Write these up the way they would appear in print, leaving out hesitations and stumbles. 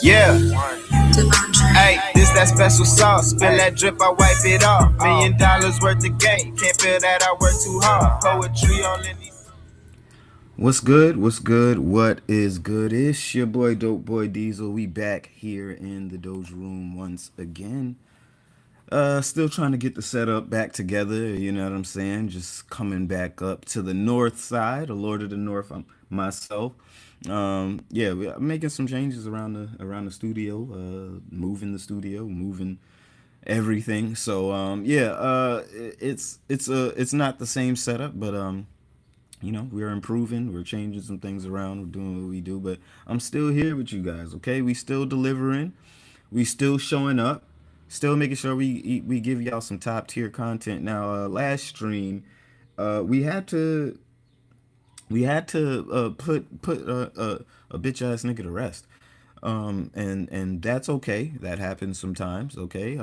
Yeah. Hey, this that special sauce. Spill that drip, I wipe it off. $1,000,000 worth of game. Can't feel that I work too hard. Poetry all in these. What's good? What's good? What is good? It's your boy Dope Boy Diesel. We back here in the Doja Room once again. Still trying to get the setup back together, you know what I'm saying? Just coming back up to the north side, a Lord of the North, myself. Yeah, I'm making some changes around the studio, moving the studio, moving everything. So yeah, it's not the same setup, but you know, we're improving, we're changing some things around, we're doing what we do, but I'm still here with you guys, okay? We still delivering, we still showing up, still making sure we give y'all some top tier content. Now, last stream, we had to put a bitch ass nigga to rest, and that's okay. That happens sometimes, okay.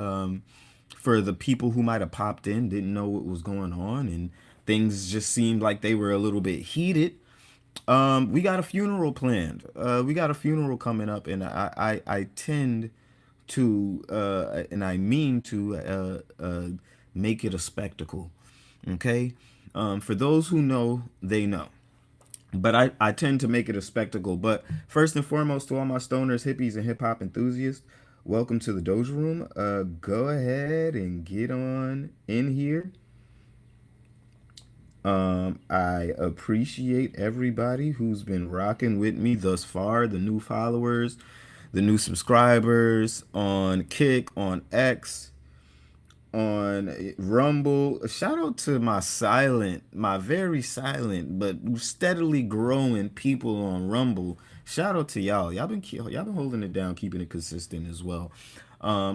For the people who might have popped in, didn't know what was going on, and things just seemed like they were a little bit heated. We got a funeral planned. We got a funeral coming up, and I tend to and I mean to make it a spectacle. Okay, for those who know, they know. But I tend to make it a spectacle. But first and foremost, to all my stoners, hippies, and hip hop enthusiasts, welcome to the Doja Room. Go ahead and get on in here. I appreciate everybody who's been rocking with me thus far, the new followers, the new subscribers on Kick, on X, on Rumble. Shout out to my very silent but steadily growing people on Rumble. Shout out to y'all. Y'all been holding it down, keeping it consistent as well.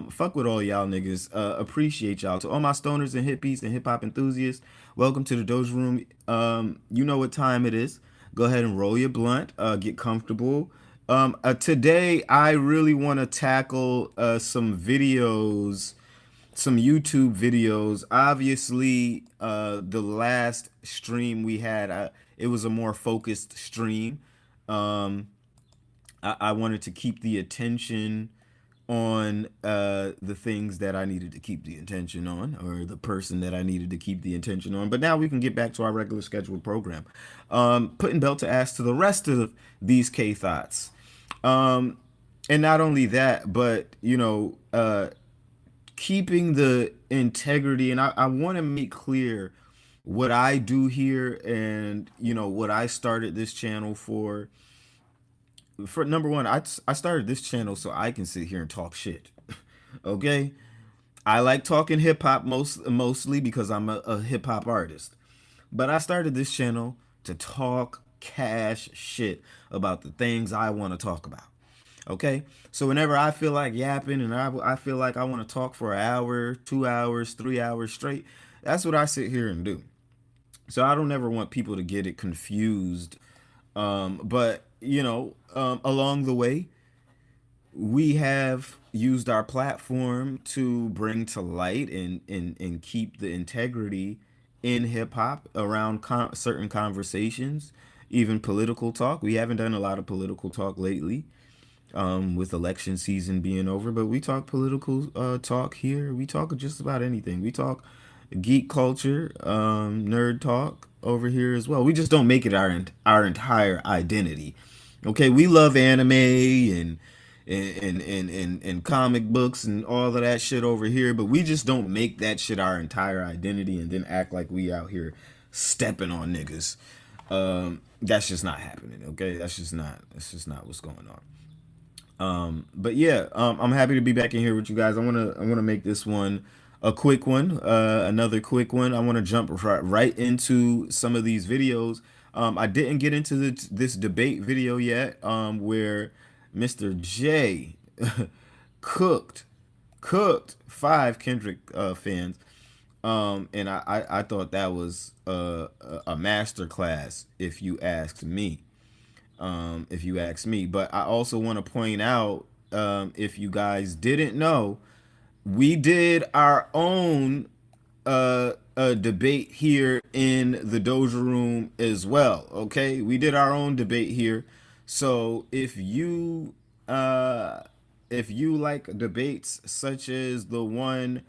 Fuck with all y'all niggas. Appreciate y'all. To all my stoners and hippies and hip hop enthusiasts, welcome to the Doja Room. You know what time it is. Go ahead and roll your blunt. Get comfortable. Today, I really want to tackle some videos, some YouTube videos. Obviously, the last stream we had, it was a more focused stream. I wanted to keep the attention on the things that I needed to keep the attention on, or the person that I needed to keep the attention on. But now we can get back to our regular scheduled program. Putting belt to ass to the rest of these K thoughts. And not only that, but, you know, keeping the integrity. And I want to make clear what I do here and, you know, what I started this channel for. For number one, I started this channel so I can sit here and talk shit. Okay? I like talking hip hop mostly because I'm a hip hop artist. But I started this channel to talk cash shit about the things I want to talk about. Okay? So whenever I feel like yapping and I feel like I want to talk for an hour, 2 hours, 3 hours straight, that's what I sit here and do. So I don't ever want people to get it confused. But, you know, along the way, we have used our platform to bring to light and keep the integrity in hip hop around certain conversations, even political talk. We haven't done a lot of political talk lately, with election season being over, but we talk political talk here. We talk just about anything. We talk geek culture, nerd talk over here as well. We just don't make it our entire identity. Okay, we love anime and comic books and all of that shit over here, but we just don't make that shit our entire identity and then act like we out here stepping on niggas. That's just not happening. Okay, that's just not what's going on. But yeah, I'm happy to be back in here with you guys. I wanna make this one a quick one, another quick one. I want to jump right into some of these videos. I didn't get into this debate video yet, where Mr. J cooked 5 Kendrick fans, and I thought that was a master class, if you ask me. But I also want to point out, if you guys didn't know, we did our own debate here in the Doja Room as well. Okay, we did our own debate here. So if you if you like debates such as the one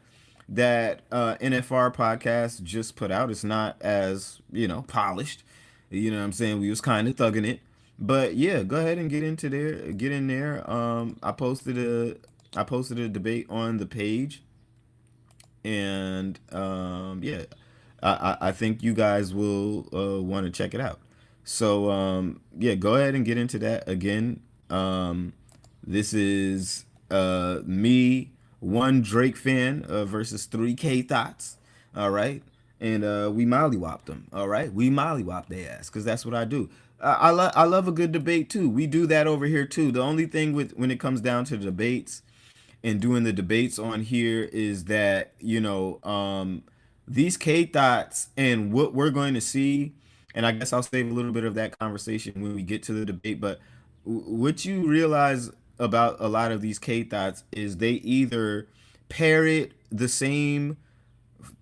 that NFR podcast just put out, it's not as, polished. You know what I'm saying? We was kind of thugging it. But yeah, go ahead and get in there. I posted a debate on the page, and yeah, I think you guys will want to check it out. So yeah, go ahead and get into that again. This is me, one Drake fan versus 3K Thoughts. All right, and we mollywopped them. All right, we mollywopped their ass because that's what I do. I love a good debate too. We do that over here too. The only thing with when it comes down to debates and doing the debates on here is that these K thoughts and what we're going to see, and I guess I'll save a little bit of that conversation when we get to the debate. But what you realize about a lot of these K thoughts is they either parrot the same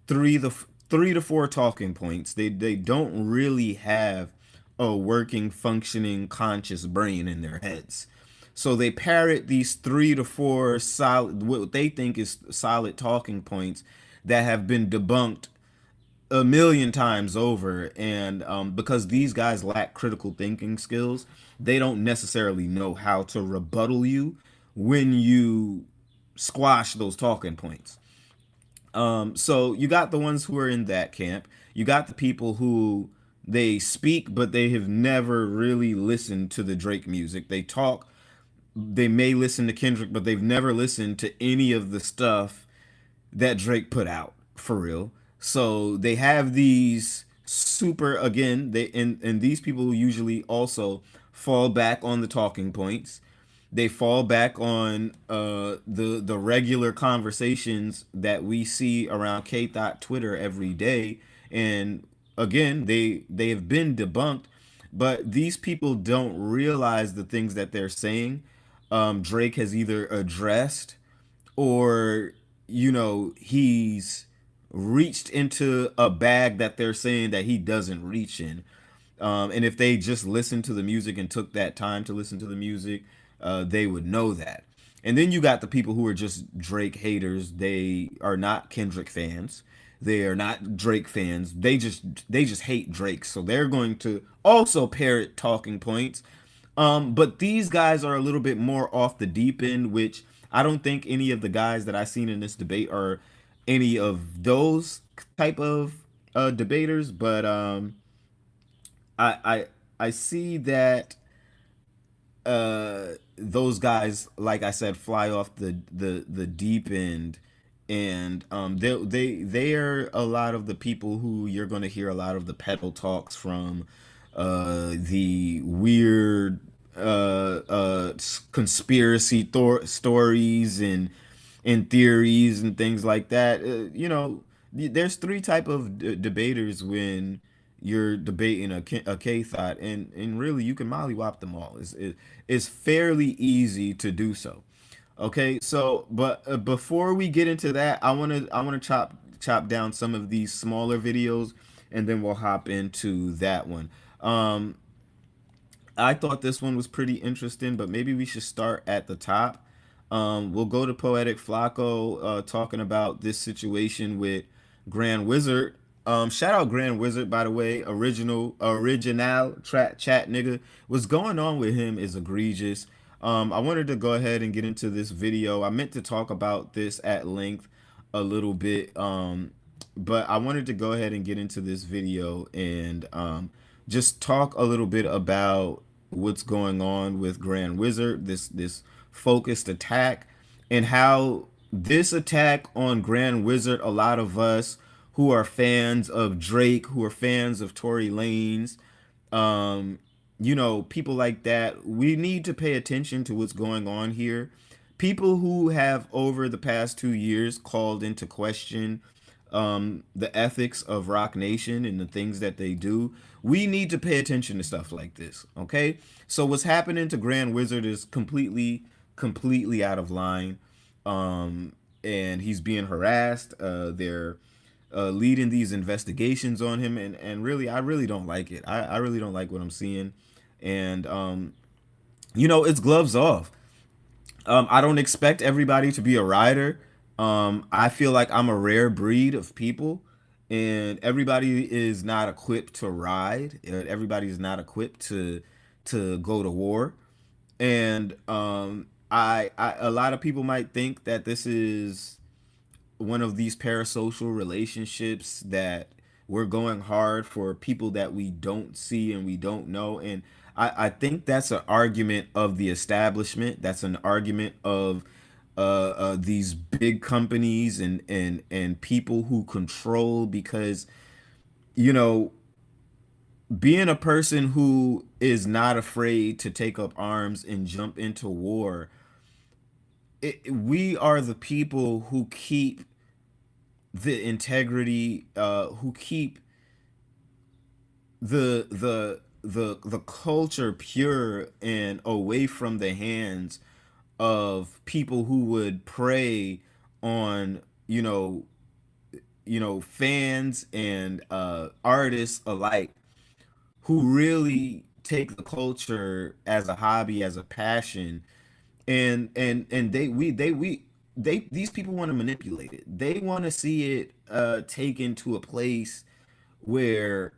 three to four talking points. They don't really have a working, functioning, conscious brain in their heads. So they parrot these three to four solid, what they think is solid talking points that have been debunked a million times over. And because these guys lack critical thinking skills, they don't necessarily know how to rebuttal you when you squash those talking points. So you got the ones who are in that camp. You got the people who they speak, but they have never really listened to the Drake music. They talk, they may listen to Kendrick, but they've never listened to any of the stuff that Drake put out for real. So they have these super again, and these people usually also fall back on the talking points. They fall back on the regular conversations that we see around K Thought Twitter every day. And again, they have been debunked, but these people don't realize the things that they're saying. Drake has either addressed or he's reached into a bag that they're saying that he doesn't reach in. And if they just listened to the music and took that time to listen to the music, they would know that. And then you got the people who are just Drake haters. They are not Kendrick fans. They are not Drake fans. They just hate Drake. So they're going to also parrot talking points. But these guys are a little bit more off the deep end, which I don't think any of the guys that I've seen in this debate are any of those type of debaters. But I I I see that those guys, like I said, fly off the deep end, and they are a lot of the people who you're going to hear a lot of the pedal talks from, the weird conspiracy stories and theories and things like that. There's three type of debaters when you're debating a K thought, and really you can mollywop them all. It's fairly easy to do so. Okay, so but before we get into that, I wanna chop down some of these smaller videos, and then we'll hop into that one. Um, I thought this one was pretty interesting, but maybe we should start at the top. We'll go to Poetic Flacco talking about this situation with Grand Wizard. Shout out Grand Wizard, by the way. Original trap chat nigga. What's going on with him is egregious. I wanted to go ahead and get into this video. I meant to talk about this at length a little bit, but I wanted to go ahead and get into this video and just talk a little bit about what's going on with Grand Wizard, this focused attack, and how this attack on Grand Wizard, a lot of us who are fans of Drake, who are fans of Tory Lanez, um, people like that, we need to pay attention to what's going on here. People who have over the past 2 years called into question the ethics of Rock Nation and the things that they do. We need to pay attention to stuff like this, okay? So what's happening to Grand Wizard is completely out of line, and he's being harassed. They're leading these investigations on him, and really, I really don't like it. I really don't like what I'm seeing, and it's gloves off. I don't expect everybody to be a rider. I feel like I'm a rare breed of people, and everybody is not equipped to ride. Everybody is not equipped to go to war. And a lot of people might think that this is one of these parasocial relationships that we're going hard for people that we don't see and we don't know. And I think that's an argument of the establishment. That's an argument of these big companies and people who control, because you know, being a person who is not afraid to take up arms and jump into war, we are the people who keep the integrity, who keep the culture pure and away from the hands of people who would prey on, fans and artists alike, who really take the culture as a hobby, as a passion, and they these people want to manipulate it. They want to see it taken to a place where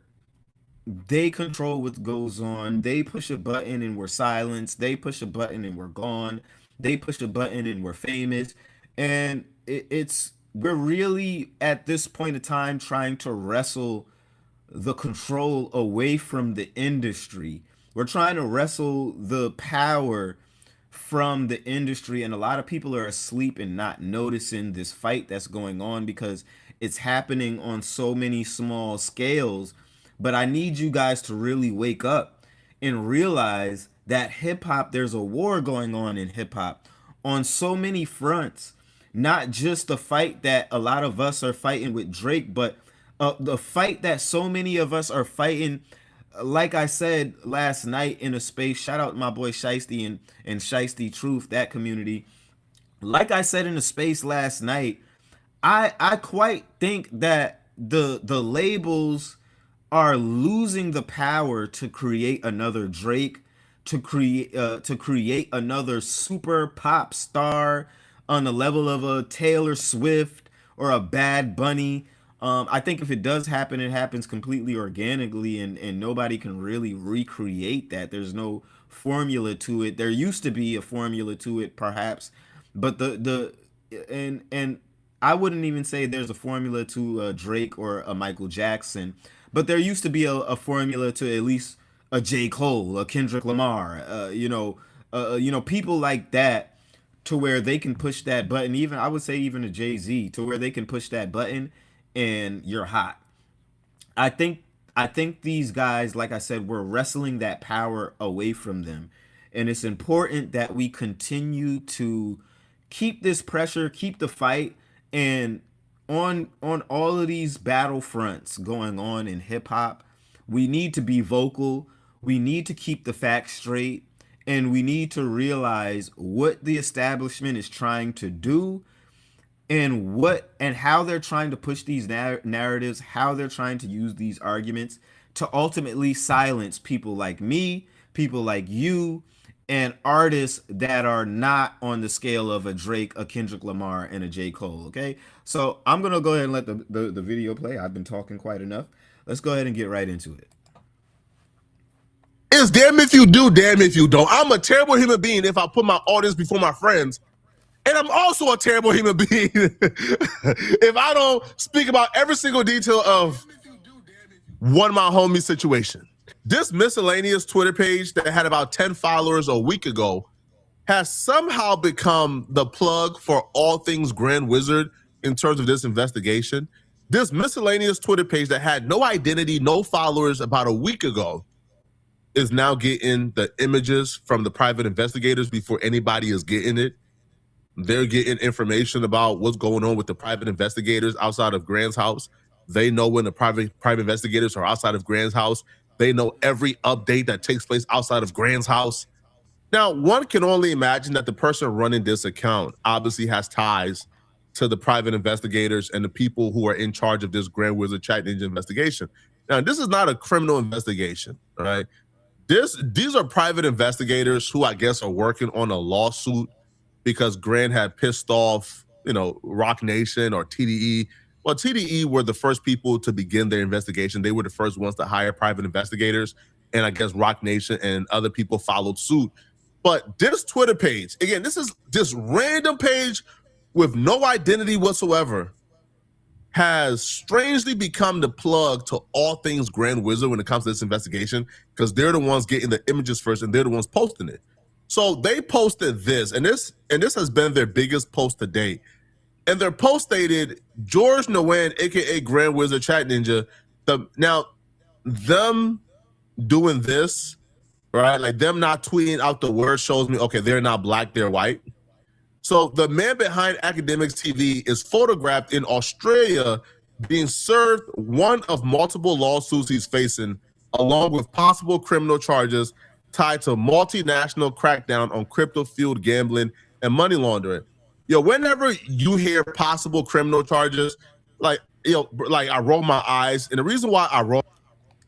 they control what goes on. They push a button and we're silenced. They push a button and we're gone. They push a button and we're famous. And it's we're really at this point in time trying to wrestle the control away from the industry. We're trying to wrestle the power from the industry, and a lot of people are asleep and not noticing this fight that's going on because it's happening on so many small scales. But I need you guys to really wake up and realize that hip hop, there's a war going on in hip hop on so many fronts. Not just the fight that a lot of us are fighting with Drake, but the fight that so many of us are fighting. Like I said last night in a space, shout out my boy Shiesty and Shiesty Truth, that community. Like I said in a space last night, I quite think that the labels are losing the power to create another Drake, to create another super pop star on the level of a Taylor Swift or a Bad Bunny. I think if it does happen, it happens completely organically, and nobody can really recreate that. There's no formula to it. There used to be a formula to it, perhaps, but and I wouldn't even say there's a formula to Drake or a Michael Jackson, but there used to be a formula to at least a J. Cole, a Kendrick Lamar, people like that, to where they can push that button. Even I would say even a Jay-Z, to where they can push that button and you're hot. I think I think these guys, like I said, we're wrestling that power away from them. And it's important that we continue to keep this pressure, keep the fight, and on all of these battlefronts going on in hip hop, we need to be vocal. We need to keep the facts straight, and we need to realize what the establishment is trying to do, and what and how they're trying to push these narratives, how they're trying to use these arguments to ultimately silence people like me, people like you, and artists that are not on the scale of a Drake, a Kendrick Lamar, and a J. Cole. Okay, so I'm gonna go ahead and let the video play. I've been talking quite enough. Let's go ahead and get right into it. It's damn if you do, damn if you don't. I'm a terrible human being if I put my audience before my friends. And I'm also a terrible human being if I don't speak about every single detail of one of my homies' situation. This miscellaneous Twitter page that had about 10 followers a week ago has somehow become the plug for all things Grand Wizard in terms of this investigation. This miscellaneous Twitter page that had no identity, no followers about a week ago is now getting the images from the private investigators before anybody is getting it. They're getting information about what's going on with the private investigators outside of Grant's house. They know when the private investigators are outside of Grant's house. They know every update that takes place outside of Grant's house. Now, one can only imagine that the person running this account obviously has ties to the private investigators and the people who are in charge of this Grand Wizard Chat Ninja investigation. Now, this is not a criminal investigation, all right? These are private investigators who I guess are working on a lawsuit because Grant had pissed off, Rock Nation or TDE. Well, TDE were the first people to begin their investigation. They were the first ones to hire private investigators. And I guess Rock Nation and other people followed suit. But this Twitter page, again, this is this random page with no identity whatsoever, has strangely become the plug to all things Grand Wizard when it comes to this investigation, because they're the ones getting the images first and they're the ones posting it. So they posted this, and this has been their biggest post to date. And their post stated George Nguyen, aka Grand Wizard Chat Ninja. Now, them doing this, right? Like them not tweeting out the word shows me, okay, they're not black, they're white. So the man behind Academics TV is photographed in Australia being served one of multiple lawsuits he's facing, along with possible criminal charges tied to multinational crackdown on crypto-fueled gambling and money laundering. Whenever you hear possible criminal charges, like I roll my eyes, and the reason why I roll.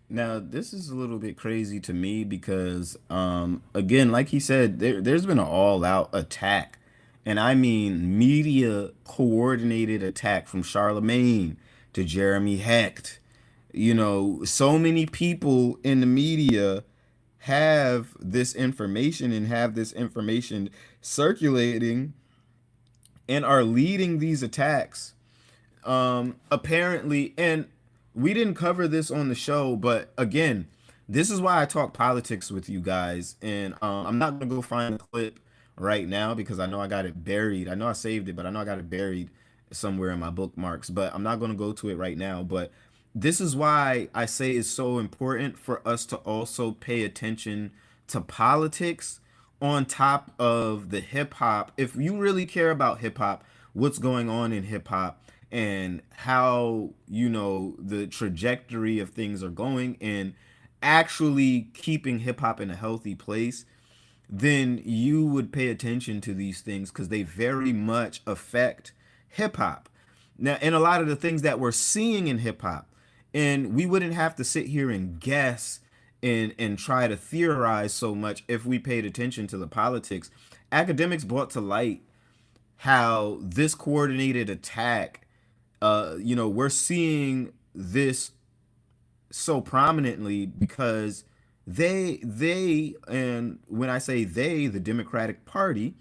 Now, this is a little bit crazy to me because, again, like he said, there's been an all-out attack, and I mean media coordinated attack from Charlemagne to Jeremy Hecht. So many people in the media have this information and have this information circulating and are leading these attacks, apparently. And we didn't cover this on the show, but again, this is why I talk politics with you guys. And I'm not gonna go find a clip right now because I know I got it buried. I know I saved it, but I know I got it buried somewhere in my bookmarks. But I'm not gonna go to it right now. But this is why I say it's so important for us to also pay attention to politics on top of the hip hop. If you really care about hip hop, what's going on in hip hop and how, the trajectory of things are going and actually keeping hip hop in a healthy place, then you would pay attention to these things because they very much affect hip hop. Now, and a lot of the things that we're seeing in hip hop, and we wouldn't have to sit here and guess and try to theorize so much if we paid attention to the politics. Academics brought to light how this coordinated attack, we're seeing this so prominently because and when I say they, the Democratic Party,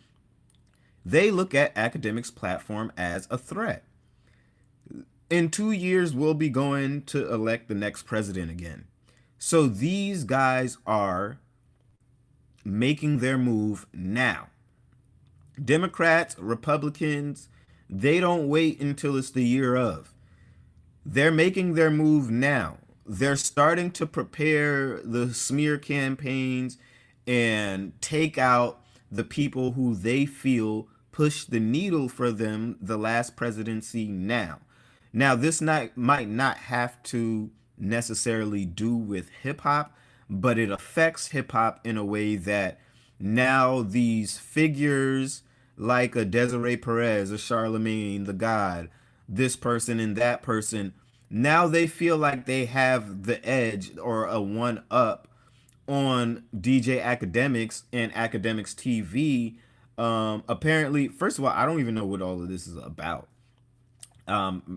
they look at academics' platform as a threat. In 2 years, we'll be going to elect the next president again. So these guys are making their move now. Democrats, Republicans, they don't wait until it's the year of. They're making their move now. They're starting to prepare the smear campaigns and take out the people who they feel push the needle for them the last presidency now. Now, this might not have to necessarily do with hip hop, but it affects hip hop in a way that now these figures like a Desiree Perez, a Charlemagne the God, this person and that person, now they feel like they have the edge or a one up on DJ Academics and Academics TV. Apparently, first of all, I don't even know what all of this is about.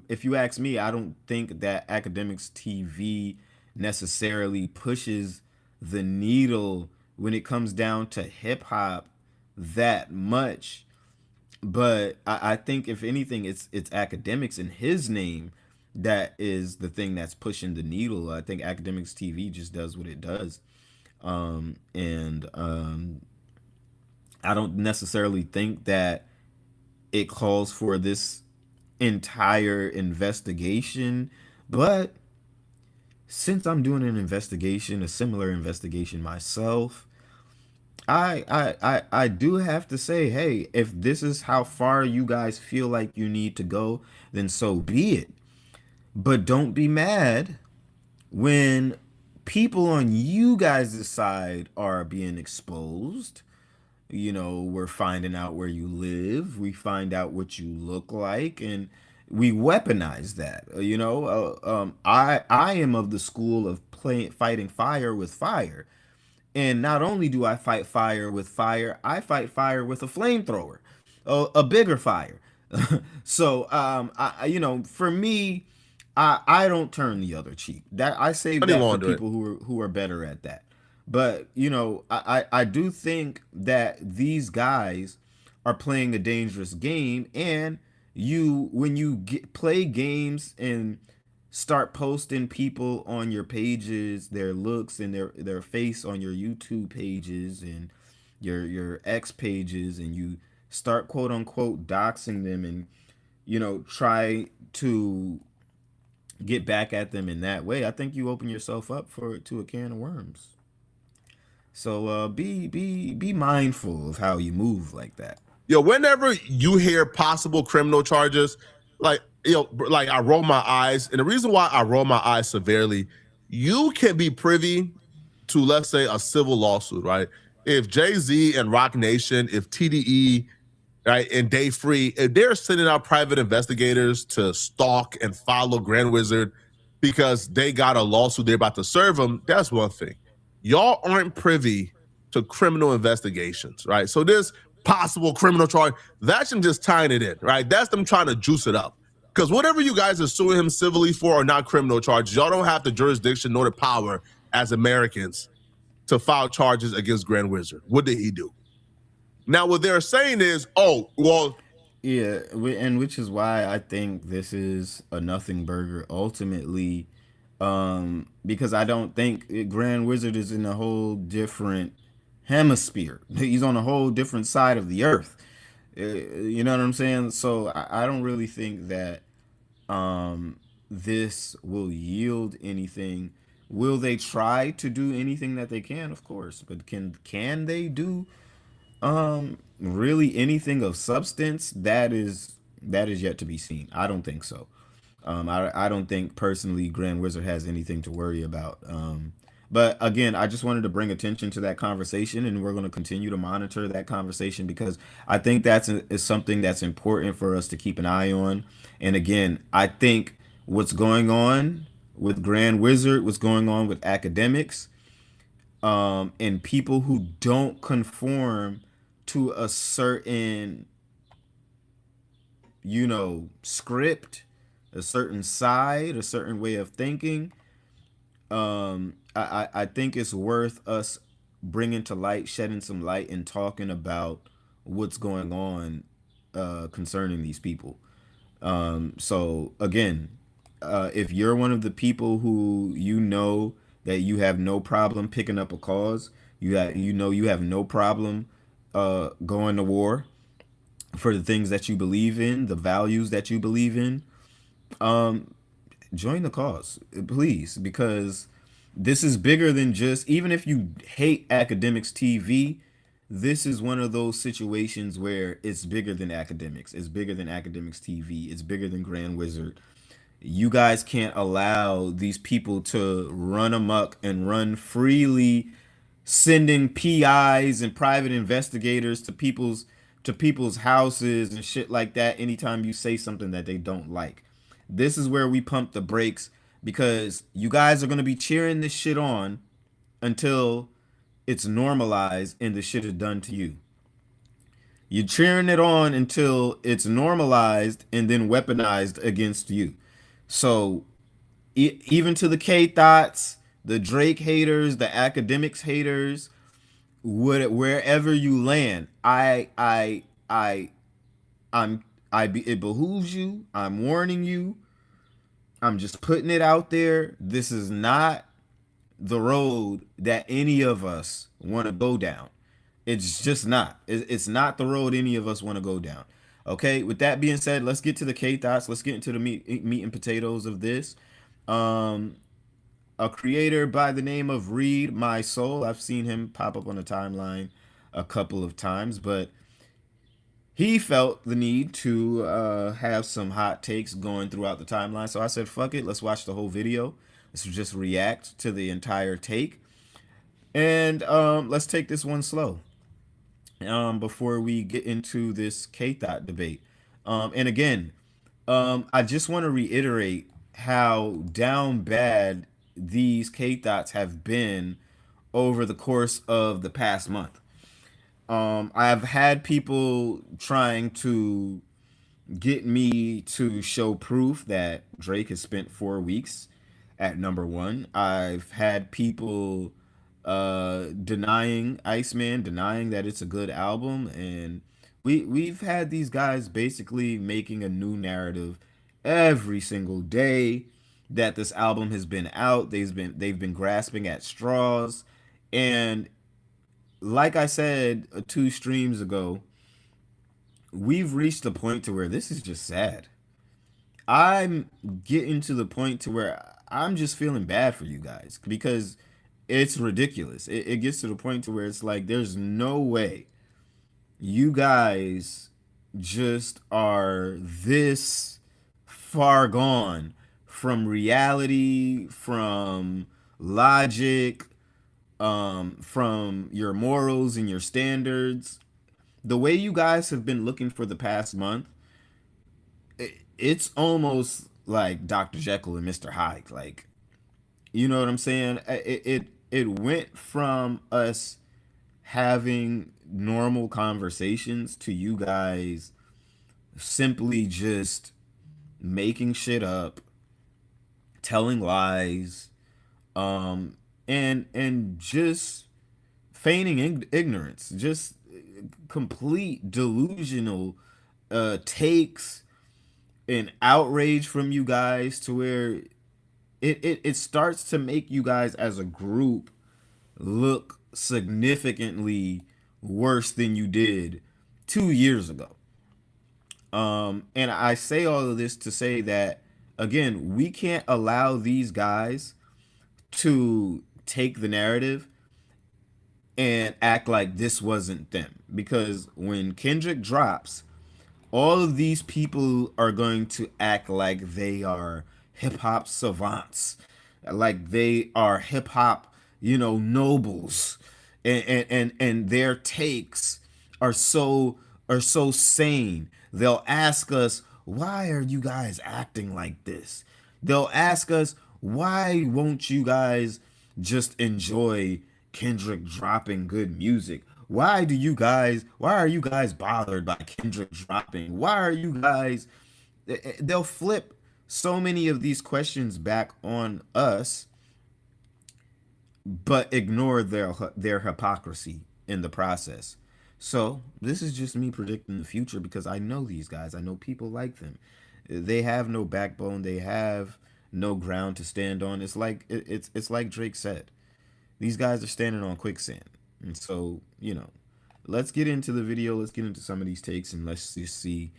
If you ask me, I don't think that Academics TV necessarily pushes the needle when it comes down to hip hop that much. But I think if anything, it's Academics in his name that is the thing that's pushing the needle. I think Academics TV just does what it does. And I don't necessarily think that it calls for this entire investigation, but since I'm doing an investigation, a similar investigation myself, I do have to say, hey, if this is how far you guys feel like you need to go, then so be it. But don't be mad when people on you guys' side are being exposed. We're finding out where you live, we find out what you look like, and we weaponize that. I am of the school of fighting fire with fire. And not only do I fight fire with fire, I fight fire with a flamethrower. a bigger fire. So for me, I don't turn the other cheek. That I save Money that for laundering. people who are better at that. But I do think that these guys are playing a dangerous game, and when you play games and start posting people on your pages, their looks and their face on your YouTube pages and your X pages, and you start quote unquote doxing them, and try to get back at them in that way, I think you open yourself up for to a can of worms. So be mindful of how you move like that. Yo, whenever you hear possible criminal charges, like like I roll my eyes, and the reason why I roll my eyes severely, you can be privy to, let's say, a civil lawsuit, right? If Jay Z and Rock Nation, if TDE, right, and Day Free, if they're sending out private investigators to stalk and follow Grand Wizard because they got a lawsuit they're about to serve them, that's one thing. Y'all aren't privy to criminal investigations, right? So this possible criminal charge, that's them just tying it in, right? That's them trying to juice it up. Because whatever you guys are suing him civilly for are not criminal charges. Y'all don't have the jurisdiction nor the power as Americans to file charges against Grand Wizard. What did he do? Now, what they're saying is, oh, well, Yeah, and which is why I think this is a nothing burger ultimately, because I don't think Grand Wizard is in a whole different hemisphere. He's on a whole different side of the earth. You know what I'm saying? So I don't really think that this will yield anything. Will they try to do anything that they can? Of course, but can they do really anything of substance? That is yet to be seen. I don't think so. I don't think personally Grand Wizard has anything to worry about. But again, I just wanted to bring attention to that conversation, and we're going to continue to monitor that conversation because I think is something that's important for us to keep an eye on. And again, I think what's going on with Grand Wizard, what's going on with academics, and people who don't conform to a certain, script, a certain side, a certain way of thinking. I think it's worth us bringing to light, shedding some light, and talking about what's going on concerning these people. So again, if you're one of the people who that you have no problem picking up a cause, you have no problem going to war for the things that you believe in, the values that you believe in, join the cause, please, because this is bigger than just, even if you hate academics TV, this is one of those situations where it's bigger than academics. It's bigger than academics TV. It's bigger than Grand Wizard. You guys can't allow these people to run amok and run freely, sending PIs and private investigators to people's houses and shit like that anytime you say something that they don't like. This is where we pump the brakes because you guys are going to be cheering this shit on until it's normalized and the shit is done to you. You're cheering it on until it's normalized and then weaponized against you. So even to the K thots, the Drake haters, the academics haters, wherever you land, it behooves you. I'm warning you. I'm just putting it out there. This is not the road that any of us want to go down. It's just not. It's not the road any of us want to go down. Okay. With that being said, let's get to the K thoughts. Let's get into the meat and potatoes of this. Um, a creator by the name of Read My Soul. I've seen him pop up on the timeline a couple of times, but he felt the need to have some hot takes going throughout the timeline. So I said, fuck it, let's watch the whole video. Let's just react to the entire take. And let's take this one slow before we get into this K-Thought debate. And again, I just want to reiterate how down bad these K-Thoughts have been over the course of the past month. I've had people trying to get me to show proof that Drake has spent 4 weeks at number one. I've had people denying Iceman, denying that it's a good album, and we've had these guys basically making a new narrative every single day that this album has been out. They've been grasping at straws, and like I said 2 streams ago, we've reached a point to where this is just sad. I'm getting to the point to where I'm just feeling bad for you guys because it's ridiculous. It gets to the point to where it's like there's no way you guys just are this far gone from reality, from logic, from your morals and your standards. The way you guys have been looking for the past month, it's almost like Dr. Jekyll and Mr. Hyde. Like, you know what I'm saying? It went from us having normal conversations to you guys simply just making shit up, telling lies, and just feigning ignorance, just complete delusional takes and outrage from you guys to where it starts to make you guys as a group look significantly worse than you did 2 years ago. And I say all of this to say that again, we can't allow these guys to take the narrative and act like this wasn't them. Because when Kendrick drops, all of these people are going to act like they are hip hop savants, like they are hip hop, nobles, and their takes are so sane. They'll ask us, why are you guys acting like this? They'll ask us, why won't you guys just enjoy Kendrick dropping good music? Why are you guys bothered by Kendrick dropping? Why are you guys they'll flip so many of these questions back on us, but ignore their hypocrisy in the process. So this is just me predicting the future because I know these guys. I know people like them. They have no backbone. They have no ground to stand on. It's like Drake said. These guys are standing on quicksand. And so, let's get into the video. Let's get into some of these takes and let's just see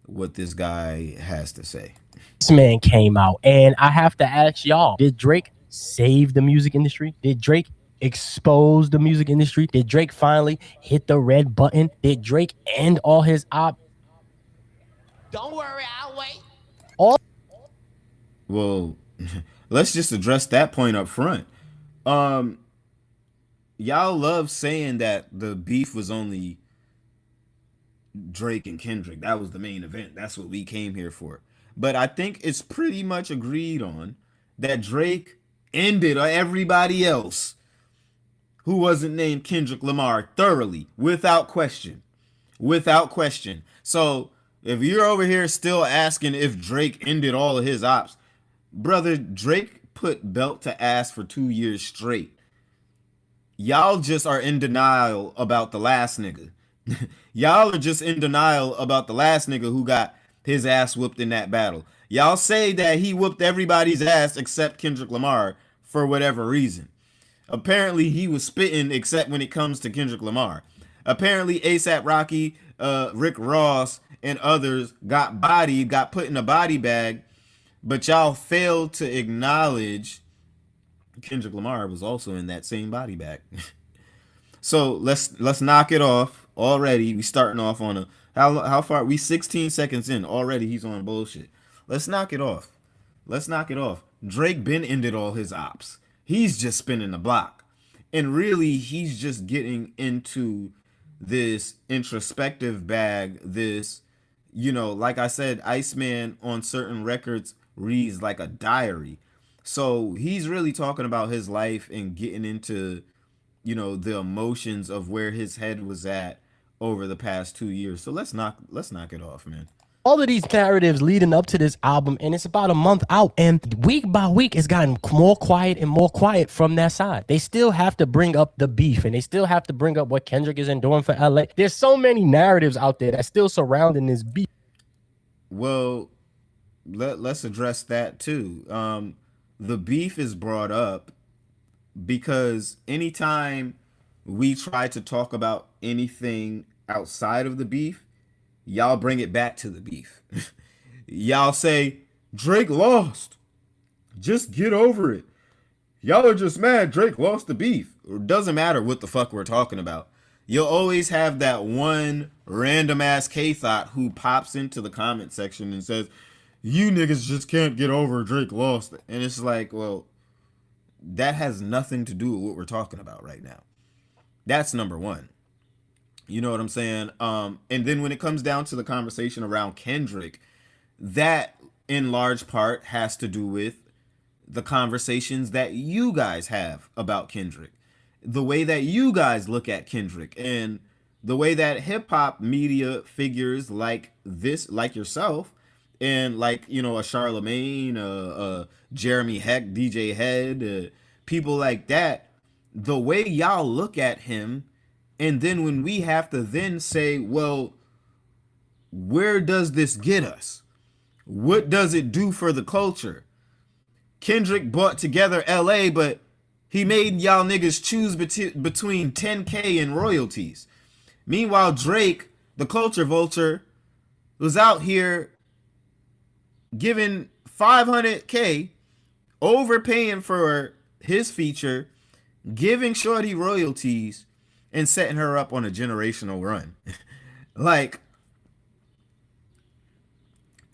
what this guy has to say. This man came out, and I have to ask y'all: did Drake save the music industry? Did Drake expose the music industry? Did Drake finally hit the red button? Did Drake end all his op? Don't worry, I'll wait. All Well, let's just address that point up front. Um, y'all love saying that the beef was only Drake and Kendrick. That was the main event. That's what we came here for. But I think it's pretty much agreed on that Drake ended everybody else who wasn't named Kendrick Lamar thoroughly, without question. Without question. So if you're over here still asking if Drake ended all of his ops, brother, Drake put belt to ass for 2 years straight. Y'all just are in denial about the last nigga. Y'all are just in denial about the last nigga who got his ass whooped in that battle. Y'all say that he whooped everybody's ass except Kendrick Lamar for whatever reason. Apparently he was spitting except when it comes to Kendrick Lamar. Apparently ASAP Rocky, Rick Ross, and others got bodied, got put in a body bag, but y'all failed to acknowledge Kendrick Lamar was also in that same body bag. So let's knock it off already. We starting off on a how far we 16 seconds in already. He's on bullshit. Let's knock it off. Let's knock it off. Drake been ended all his ops. He's just spinning the block, and really he's just getting into this introspective bag. This, like I said, Iceman on certain records reads like a diary. So he's really talking about his life and getting into the emotions of where his head was at over the past 2 years. So let's knock it off, man. All of these narratives leading up to this album, and it's about a month out, and week by week it's gotten more quiet and more quiet from that side. They still have to bring up the beef, and they still have to bring up what Kendrick is doing for LA. There's so many narratives out there that's still surrounding this beef. Well, let's address that too. The beef is brought up because anytime we try to talk about anything outside of the beef, y'all bring it back to the beef. Y'all say Drake lost. Just get over it. Y'all are just mad Drake lost the beef. It doesn't matter what the fuck we're talking about. You'll always have that one random ass K-thought who pops into the comment section and says, you niggas just can't get over Drake lost. And it's like, well, that has nothing to do with what we're talking about right now. That's number one. You know what I'm saying? And then when it comes down to the conversation around Kendrick, that in large part has to do with the conversations that you guys have about Kendrick, the way that you guys look at Kendrick, and the way that hip hop media figures like this, like yourself, and like, a Charlemagne, Jeremy Heck, DJ Head, people like that, the way y'all look at him. And then when we have to then say, well, where does this get us? What does it do for the culture? Kendrick brought together LA, but he made y'all niggas choose between 10K and royalties. Meanwhile, Drake, the culture vulture, was out here giving 500K, overpaying for his feature, giving Shorty royalties, and setting her up on a generational run. Like,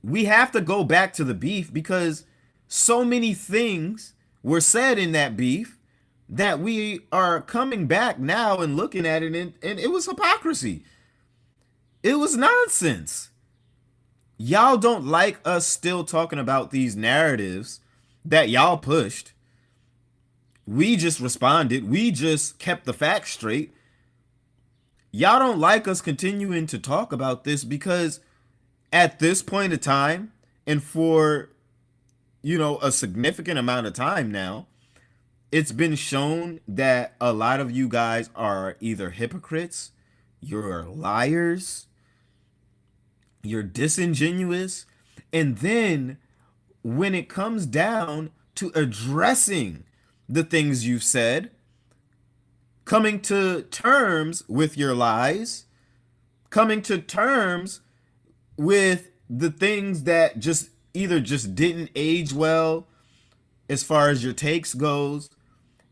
we have to go back to the beef because so many things were said in that beef that we are coming back now and looking at it, and it was hypocrisy. It was nonsense. Y'all don't like us still talking about these narratives that y'all pushed. We just responded. We just kept the facts straight. Y'all don't like us continuing to talk about this because at this point of time, and for, a significant amount of time now, it's been shown that a lot of you guys are either hypocrites, you're liars, you're disingenuous, and then when it comes down to addressing the things you've said, coming to terms with your lies, coming to terms with the things that just didn't age well as far as your takes goes,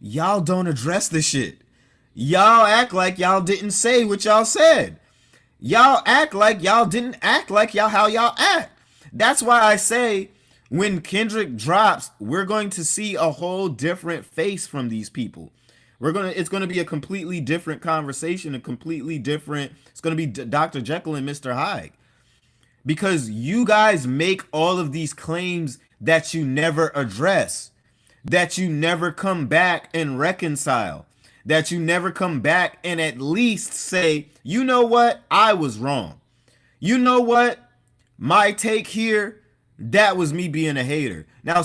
y'all don't address the shit. Y'all act like y'all didn't say what y'all said. Y'all act like y'all didn't act like how y'all act. That's why I say when Kendrick drops, we're going to see a whole different face from these people. It's gonna be a completely different conversation, it's gonna be Dr. Jekyll and Mr. Hyde. Because you guys make all of these claims that you never address, that you never come back and reconcile, that you never come back and at least say, you know what, I was wrong. You know what, my take here, that was me being a hater. Now,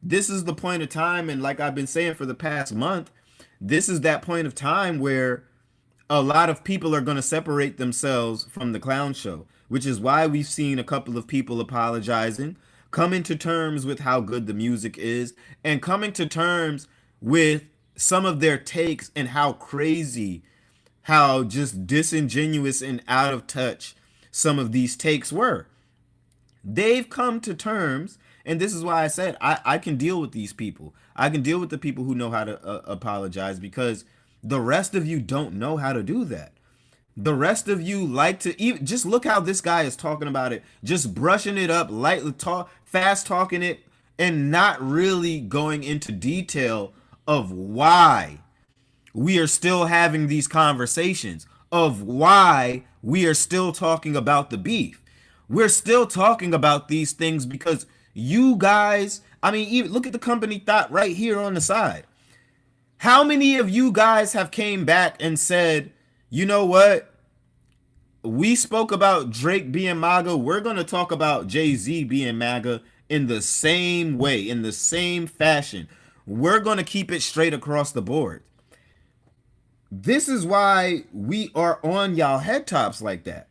this is the point of time, and like I've been saying for the past month, this is that point of time where a lot of people are going to separate themselves from the clown show, which is why we've seen a couple of people apologizing, coming to terms with how good the music is, and coming to terms with some of their takes and how crazy, how just disingenuous and out of touch some of these takes were. They've come to terms, and this is why I said I can deal with these people. I can deal with the people who know how to apologize, because the rest of you don't know how to do that. The rest of you like to even just look how this guy is talking about it, just brushing it up, lightly fast talking it, and not really going into detail of why we are still having these conversations, of why we are still talking about the beef. We're still talking about these things because you guys, even look at the company thought right here on the side. How many of you guys have came back and said, you know what? We spoke about Drake being MAGA. We're going to talk about Jay-Z being MAGA in the same way, in the same fashion. We're going to keep it straight across the board. This is why we are on y'all head tops like that.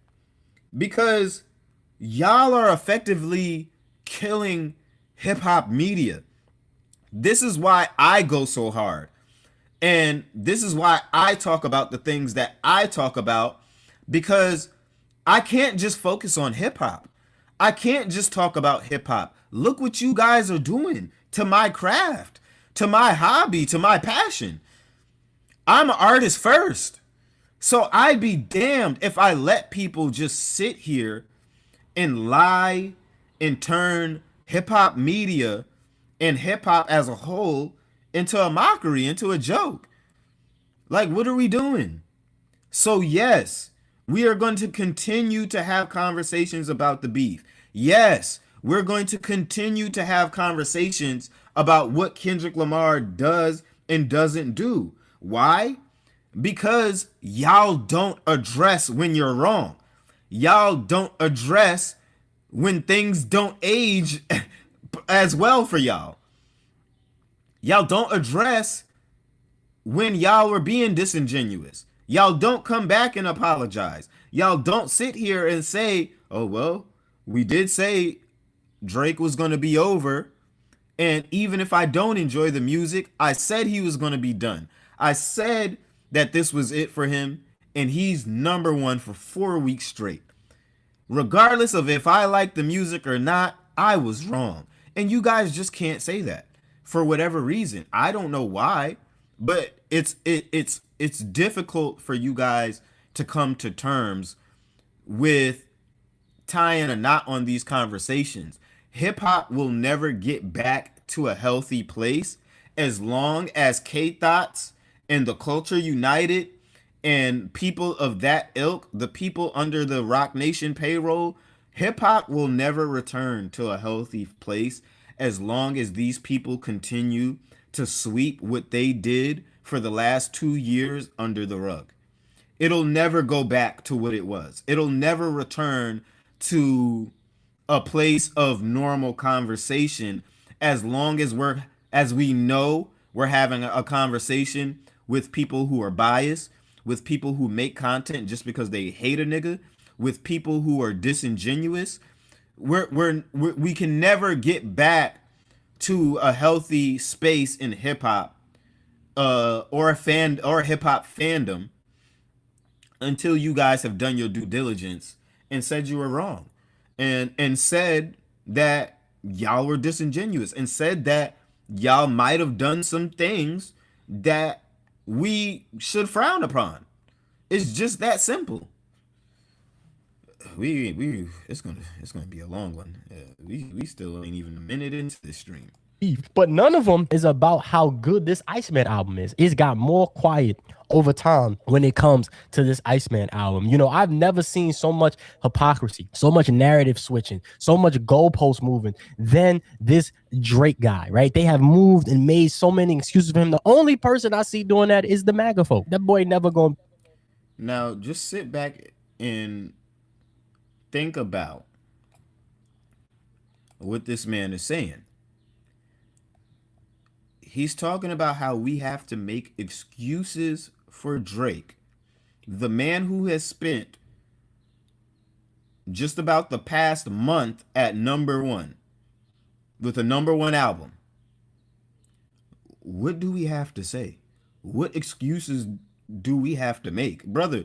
Because y'all are effectively killing hip hop media. This is why I go so hard. And this is why I talk about the things that I talk about, because I can't just focus on hip hop. I can't just talk about hip hop. Look what you guys are doing to my craft, to my hobby, to my passion. I'm an artist first. So I'd be damned if I let people just sit here and lie and turn hip hop media and hip hop as a whole into a mockery, into a joke. Like, what are we doing? So, yes, we are going to continue to have conversations about the beef. Yes, we're going to continue to have conversations about what Kendrick Lamar does and doesn't do. Why? Because y'all don't address when you're wrong. Y'all don't address when things don't age as well for y'all. Y'all don't address when y'all were being disingenuous. Y'all don't come back and apologize. Y'all don't sit here and say, oh, well, we did say Drake was going to be over. And even if I don't enjoy the music, I said he was going to be done. I said that this was it for him. And he's number one for 4 weeks straight. Regardless of if I like the music or not, I was wrong. And you guys just can't say that for whatever reason. I don't know why, but it's difficult for you guys to come to terms with tying a knot on these conversations. Hip hop will never get back to a healthy place as long as K-Thots and the Culture United and people of that ilk, the people under the Rock Nation payroll, hip hop will never return to a healthy place as long as these people continue to sweep what they did for the last 2 years under the rug. It'll never go back to what it was. It'll never return to a place of normal conversation as long as we know we're having a conversation with people who are biased, with people who make content just because they hate a nigga, with people who are disingenuous. We can never get back to a healthy space in hip hop, or a hip hop fandom, until you guys have done your due diligence and said you were wrong, and said that y'all were disingenuous, and said that y'all might have done some things that we should frown upon. It's just that simple. It's gonna be a long one. We still ain't even a minute into this stream. But none of them is about how good this Iceman album is. It's got more quiet over time when it comes to this Iceman album. You know, I've never seen so much hypocrisy, so much narrative switching, so much goalpost moving than this Drake guy, right? They have moved and made so many excuses for him. The only person I see doing that is the MAGA folk. That boy never going. Now, just sit back and think about what this man is saying. He's talking about how we have to make excuses for Drake, the man who has spent just about the past month at number one with a number one album. What do we have to say? What excuses do we have to make? Brother,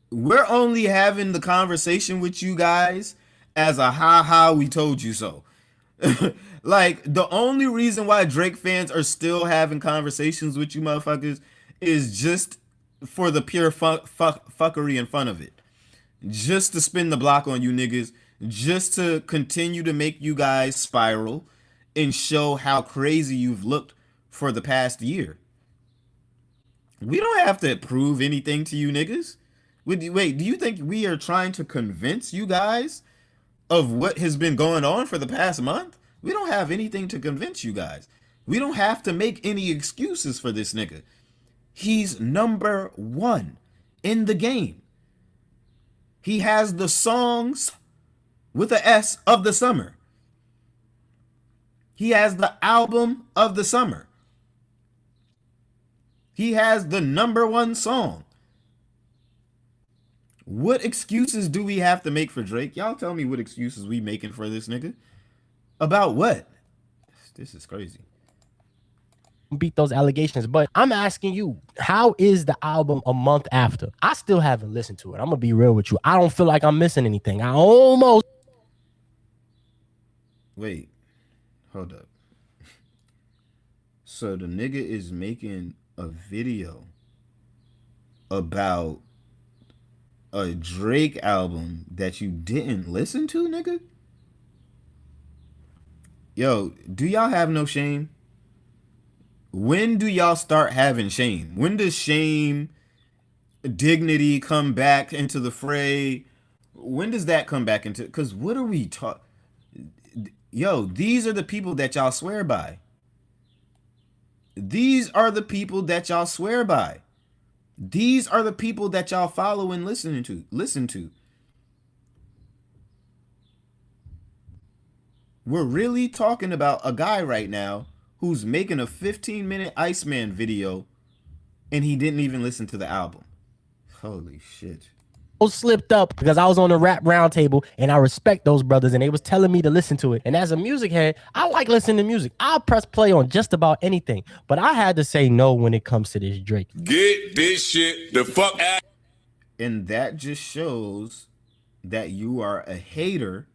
we're only having the conversation with you guys as a ha, we told you so. Like, the only reason why Drake fans are still having conversations with you motherfuckers is just for the pure fuckery and fun of it. Just to spin the block on you niggas, just to continue to make you guys spiral and show how crazy you've looked for the past year. We don't have to prove anything to you niggas. Wait, do you think we are trying to convince you guys of what has been going on for the past month? We don't have anything to convince you guys. We don't have to make any excuses for this nigga. He's number one in the game. He has the songs with a S of the summer. He has the album of the summer. He has the number one song. What excuses do we have to make for Drake? Y'all tell me what excuses we making for this nigga. About what? This is crazy. Beat those allegations, but I'm asking you, how is the album a month after? I still haven't listened to it. I'm gonna be real with you. I don't feel like I'm missing anything. I almost Wait, hold up. So the nigga is making a video about a Drake album that you didn't listen to, nigga? Yo, do y'all have no shame? When do y'all start having shame? When does shame, dignity come back into the fray? When does that come back into? Because what are we talking? Yo, these are the people that y'all swear by. These are the people that y'all swear by. These are the people that y'all follow and listen to. We're really talking about a guy right now who's making a 15-minute Iceman video and he didn't even listen to the album. Holy shit. slipped up because I was on the rap roundtable and I respect those brothers and they was telling me to listen to it. And as a music head, I like listening to music. I'll press play on just about anything, but I had to say no when it comes to this Drake. Get this shit the fuck out. And that just shows that you are a hater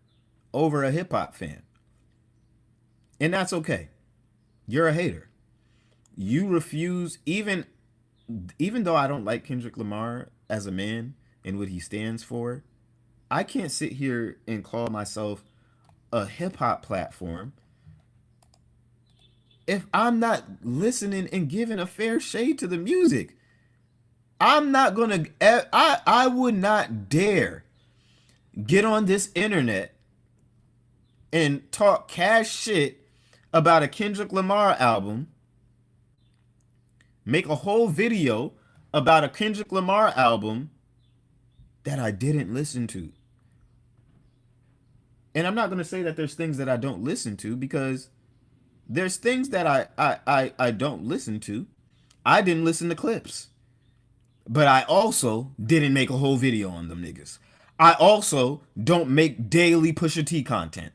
over a hip hop fan. And that's okay. You're a hater. You refuse, even though I don't like Kendrick Lamar as a man and what he stands for, I can't sit here and call myself a hip hop platform if I'm not listening and giving a fair shade to the music. I'm not gonna, I would not dare get on this internet and talk cash shit about a Kendrick Lamar album, make a whole video about a Kendrick Lamar album that I didn't listen to. And I'm not going to say that there's things that I don't listen to, because there's things that I don't listen to. I didn't listen to clips. But I also didn't make a whole video on them niggas. I also don't make daily Pusha T content.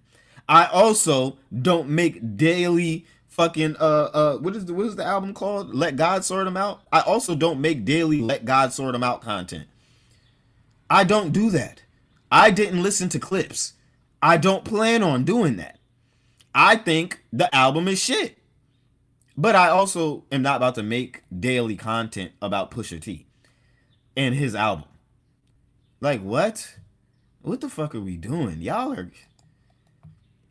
I also don't make daily fucking what is the album called? Let God Sort Them Out. I also don't make daily Let God Sort Them Out content. I don't do that. I didn't listen to clips. I don't plan on doing that. I think the album is shit. But I also am not about to make daily content about Pusha T and his album. Like, what? What the fuck are we doing? Y'all are...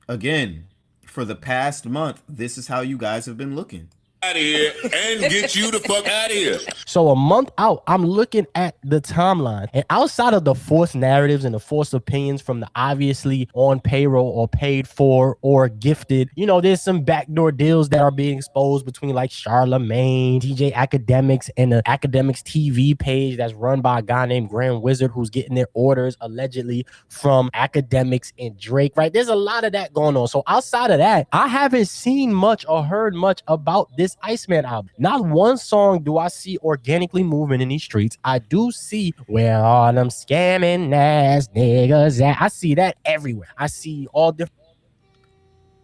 Again, for the past month, this is how you guys have been looking. Out of here and get you the fuck out of here. So a month out, I'm looking at the timeline, and outside of the forced narratives and the forced opinions from the obviously on payroll or paid for or gifted, you know, there's some backdoor deals that are being exposed between like Charlemagne, DJ Academics, and the Academics TV page that's run by a guy named Grand Wizard, who's getting their orders allegedly from Academics and Drake, right? There's a lot of that going on. So outside of that, I haven't seen much or heard much about this Iceman album. Not one song do I see organically moving in these streets. I do see where all them scamming ass niggas at. I see that everywhere. I see all different.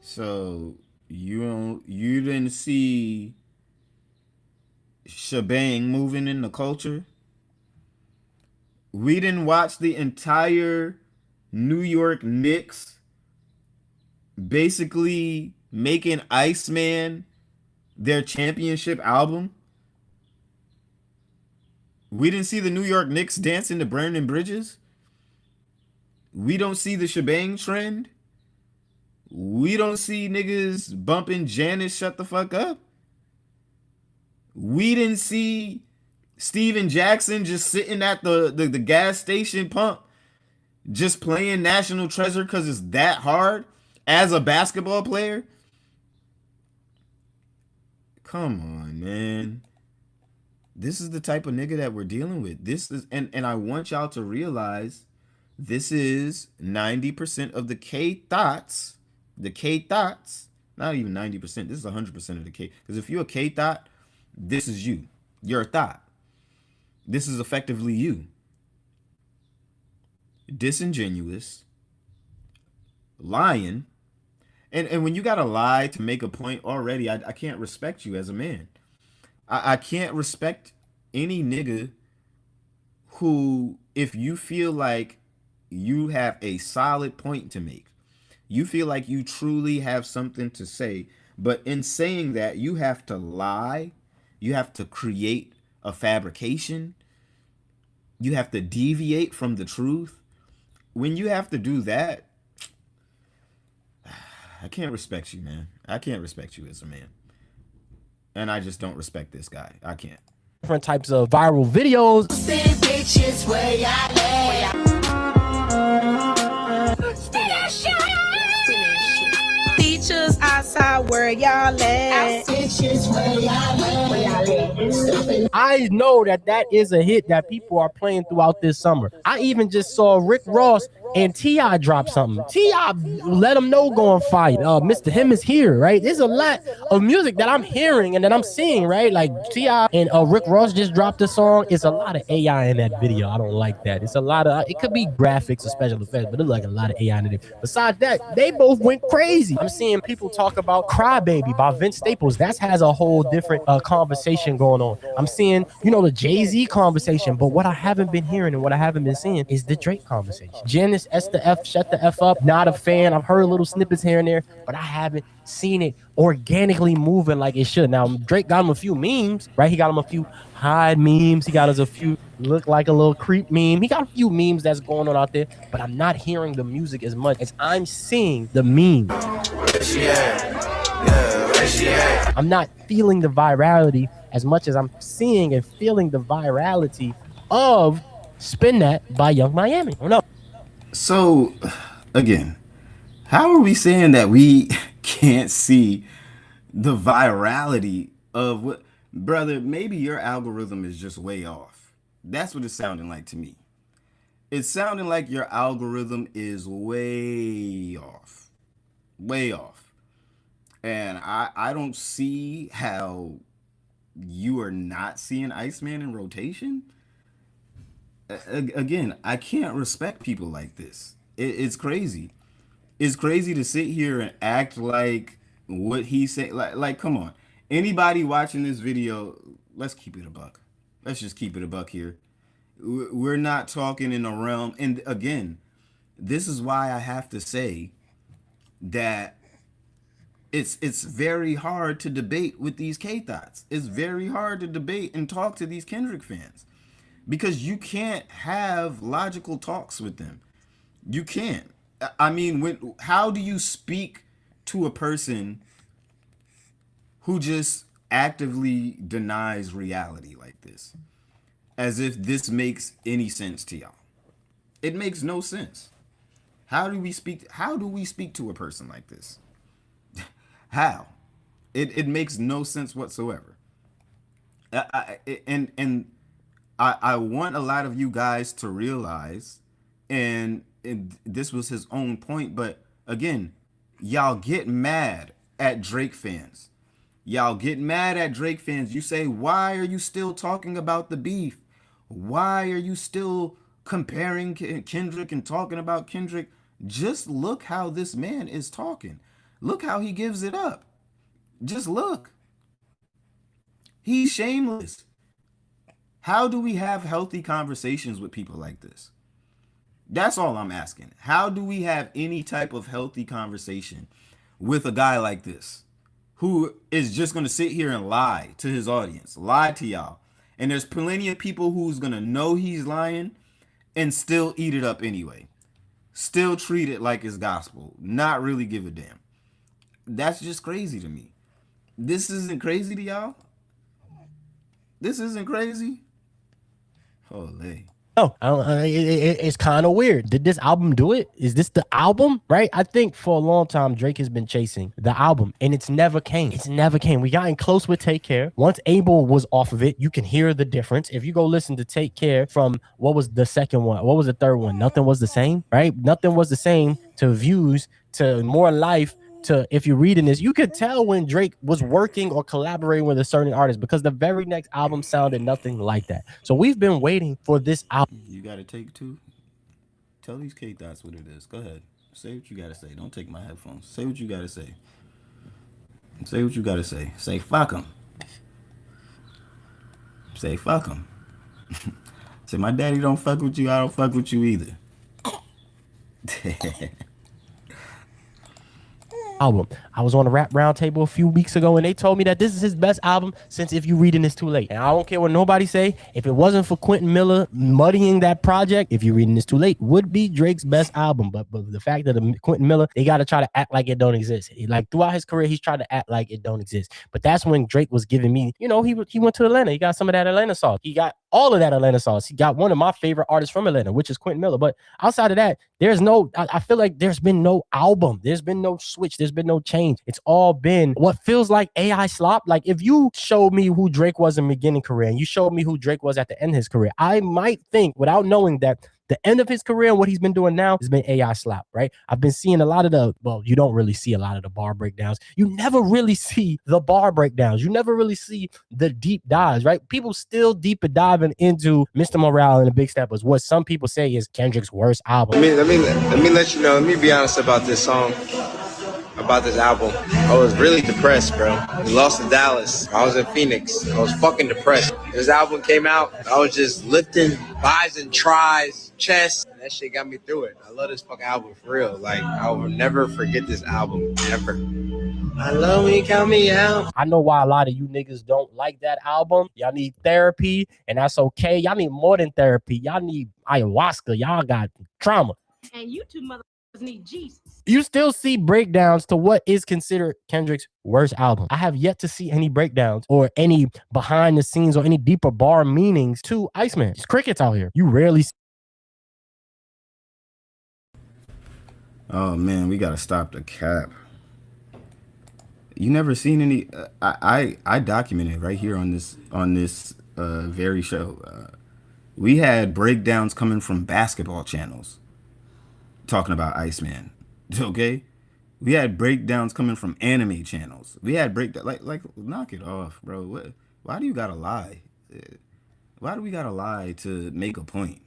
So you didn't see shebang moving in the culture? We didn't watch the entire New York Knicks basically making Iceman their championship album. We didn't see the New York Knicks dancing to Burning Bridges. We don't see the shebang trend. We don't see niggas bumping Janice Shut the Fuck Up. We didn't see Steven Jackson just sitting at the gas station pump just playing National Treasure because it's that hard as a basketball player. Come on, man. This is the type of nigga that we're dealing with. This is and I want y'all to realize this is 90% of the K thoughts. The K thoughts, not even 90%. This is 100% of the K. Because if you're a K thought, this is you. You're a thought. This is effectively you. Disingenuous, lying. And when you gotta lie to make a point already, I can't respect you as a man. I can't respect any nigga who, if you feel like you have a solid point to make, you feel like you truly have something to say, but in saying that, you have to lie, you have to create a fabrication, you have to deviate from the truth. When you have to do that, I can't respect you, man. I can't respect you as a man. And I just don't respect this guy. I can't. Different types of viral videos. Teachers outside, where y'all at? I know that is a hit that people are playing throughout this summer. I even just saw Rick Ross and T.I. drop something. T.I. let him know go on fire. Mr. Him is here, right? There's a lot of music that I'm hearing and that I'm seeing, right? Like T.I. and Rick Ross just dropped a song. It's a lot of AI in that video. I don't like that. It's a lot of, it could be graphics or special effects, but it's like a lot of AI in it. Besides that, they both went crazy. I'm seeing people talk about Crybaby by Vince Staples. That has a whole different conversation going on. I'm seeing, the Jay-Z conversation, but what I haven't been hearing and what I haven't been seeing is the Drake conversation. Janice S the F, shut the F up. Not a fan. I've heard little snippets here and there, but I haven't seen it organically moving like it should. Now, Drake got him a few memes, right? He got him a few hide memes. He got us a few look like a little creep meme. He got a few memes that's going on out there, but I'm not hearing the music as much as I'm seeing the memes. I'm not feeling the virality as much as I'm seeing and feeling the virality of Spin That by Young Miami. Oh, no. So, again, how are we saying that we can't see the virality of what, brother? Maybe your algorithm is just way off. That's what it's sounding like to me. It's sounding like your algorithm is way off. Way off. And I don't see how you are not seeing Iceman in rotation. Again, I can't respect people like this. It's crazy. It's crazy to sit here and act like what he said. Like, come on. Anybody watching this video, let's keep it a buck. Let's just keep it a buck here. We're not talking in a realm. And again, this is why I have to say that it's very hard to debate with these K-Thots. It's very hard to debate and talk to these Kendrick fans because you can't have logical talks with them. You can't. I mean, how do you speak to a person who just actively denies reality like this? As if this makes any sense to y'all. It makes no sense. How do we speak to a person like this? How? It makes no sense whatsoever. I want a lot of you guys to realize, and this was his own point, but again, y'all get mad at Drake fans. Y'all get mad at Drake fans. You say, why are you still talking about the beef? Why are you still comparing Kendrick and talking about Kendrick? Just look how this man is talking. Look how he gives it up. Just look. He's shameless. How do we have healthy conversations with people like this? That's all I'm asking. How do we have any type of healthy conversation with a guy like this who is just going to sit here and lie to his audience, lie to y'all? And there's plenty of people who's going to know he's lying and still eat it up anyway. Still treat it like it's gospel. Not really give a damn. That's just crazy to me. This isn't crazy to y'all? This isn't crazy? Holy. No, it's kind of weird. Did this album do it? Is this the album? Right? I think for a long time Drake has been chasing the album, and it's never came. It's never came. We got in close with Take Care. Once Abel was off of it, you can hear the difference. If you go listen to Take Care from what was the second one, what was the third one? Nothing Was the Same, right? Nothing Was the Same to Views to More Life. To if you're reading this, you could tell when Drake was working or collaborating with a certain artist because the very next album sounded nothing like that. So we've been waiting for this album. You got to take two. Tell these K Thots what it is. Go ahead. Say what you got to say. Don't take my headphones. Say what you got to say. Say what you got to say. Say fuck them. Say fuck them. Say my daddy don't fuck with you. I don't fuck with you either. Album. I was on a rap roundtable a few weeks ago and they told me that this is his best album since If You Reading This Too Late. And I don't care what nobody say. If it wasn't for Quentin Miller muddying that project, If You Reading This Too Late would be Drake's best album. But the fact that Quentin Miller, they got to try to act like it don't exist. Like throughout his career, he's tried to act like it don't exist. But that's when Drake was giving me, he went to Atlanta. He got some of that Atlanta sauce. He got all of that Atlanta sauce. He got one of my favorite artists from Atlanta, which is Quentin Miller. But outside of that, I feel like there's been no album. There's been no switch. There's been no change. It's all been what feels like AI slop. Like if you showed me who Drake was in the beginning career and you showed me who Drake was at the end of his career, I might think without knowing that the end of his career and what he's been doing now has been AI slap, right? I've been seeing a lot of you don't really see a lot of the bar breakdowns. You never really see the bar breakdowns. You never really see the deep dives, right? People still deeper diving into Mr. Morale and the Big Steppers, what some people say is Kendrick's worst album. Let me let you know. Let me be honest about this song. About this album. I was really depressed, bro. We lost to Dallas. I was in Phoenix. I was fucking depressed. This album came out. I was just lifting buys and tries, chest. And that shit got me through it. I love this fucking album for real. Like, I will never forget this album, ever. I love when you count me out. I know why a lot of you niggas don't like that album. Y'all need therapy, and that's okay. Y'all need more than therapy. Y'all need ayahuasca. Y'all got trauma. And you two motherfuckers need Jesus. You still see breakdowns to what is considered Kendrick's worst album. I have yet to see any breakdowns or any behind the scenes or any deeper bar meanings to Iceman. It's crickets out here. You rarely see. Oh man, we gotta stop the cap. You never seen any? I documented right here on this very show. We had breakdowns coming from basketball channels talking about Iceman. Okay, we had breakdowns coming from anime channels. We had like knock it off, bro. Why do you gotta lie? Why do we gotta lie to make a point?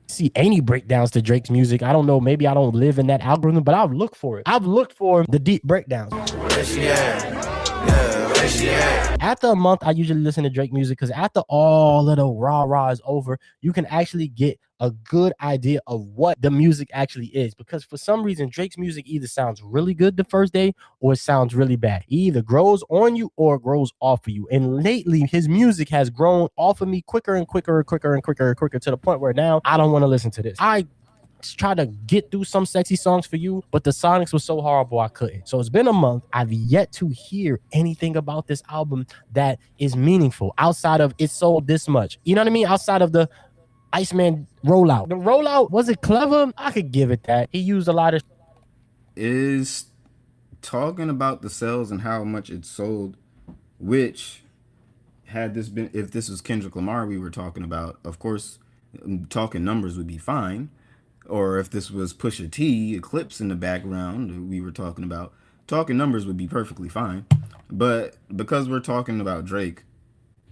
See any breakdowns to Drake's music. I don't know. Maybe I don't live in that algorithm, but I've looked for it. I've looked for the deep breakdowns. After a month, I usually listen to Drake music because after all of the rah-rah is over, you can actually get a good idea of what the music actually is. Because for some reason, Drake's music either sounds really good the first day or it sounds really bad. It either grows on you or it grows off of you. And lately, his music has grown off of me quicker and quicker and quicker and quicker and quicker to the point where now I don't want to listen to this. I try to get through some sexy songs for you, but the sonics was so horrible I couldn't. So it's been a month. I've yet to hear anything about this album that is meaningful outside of it sold this much. You know what I mean? Outside of the Iceman rollout. The rollout, was it clever? I could give it that. He used a lot of is talking about the sales and how much it sold, which had this been, if this was Kendrick Lamar we were talking about, of course talking numbers would be fine. Or if this was Pusha T, Eclipse in the background we were talking about, talking numbers would be perfectly fine. But because we're talking about Drake,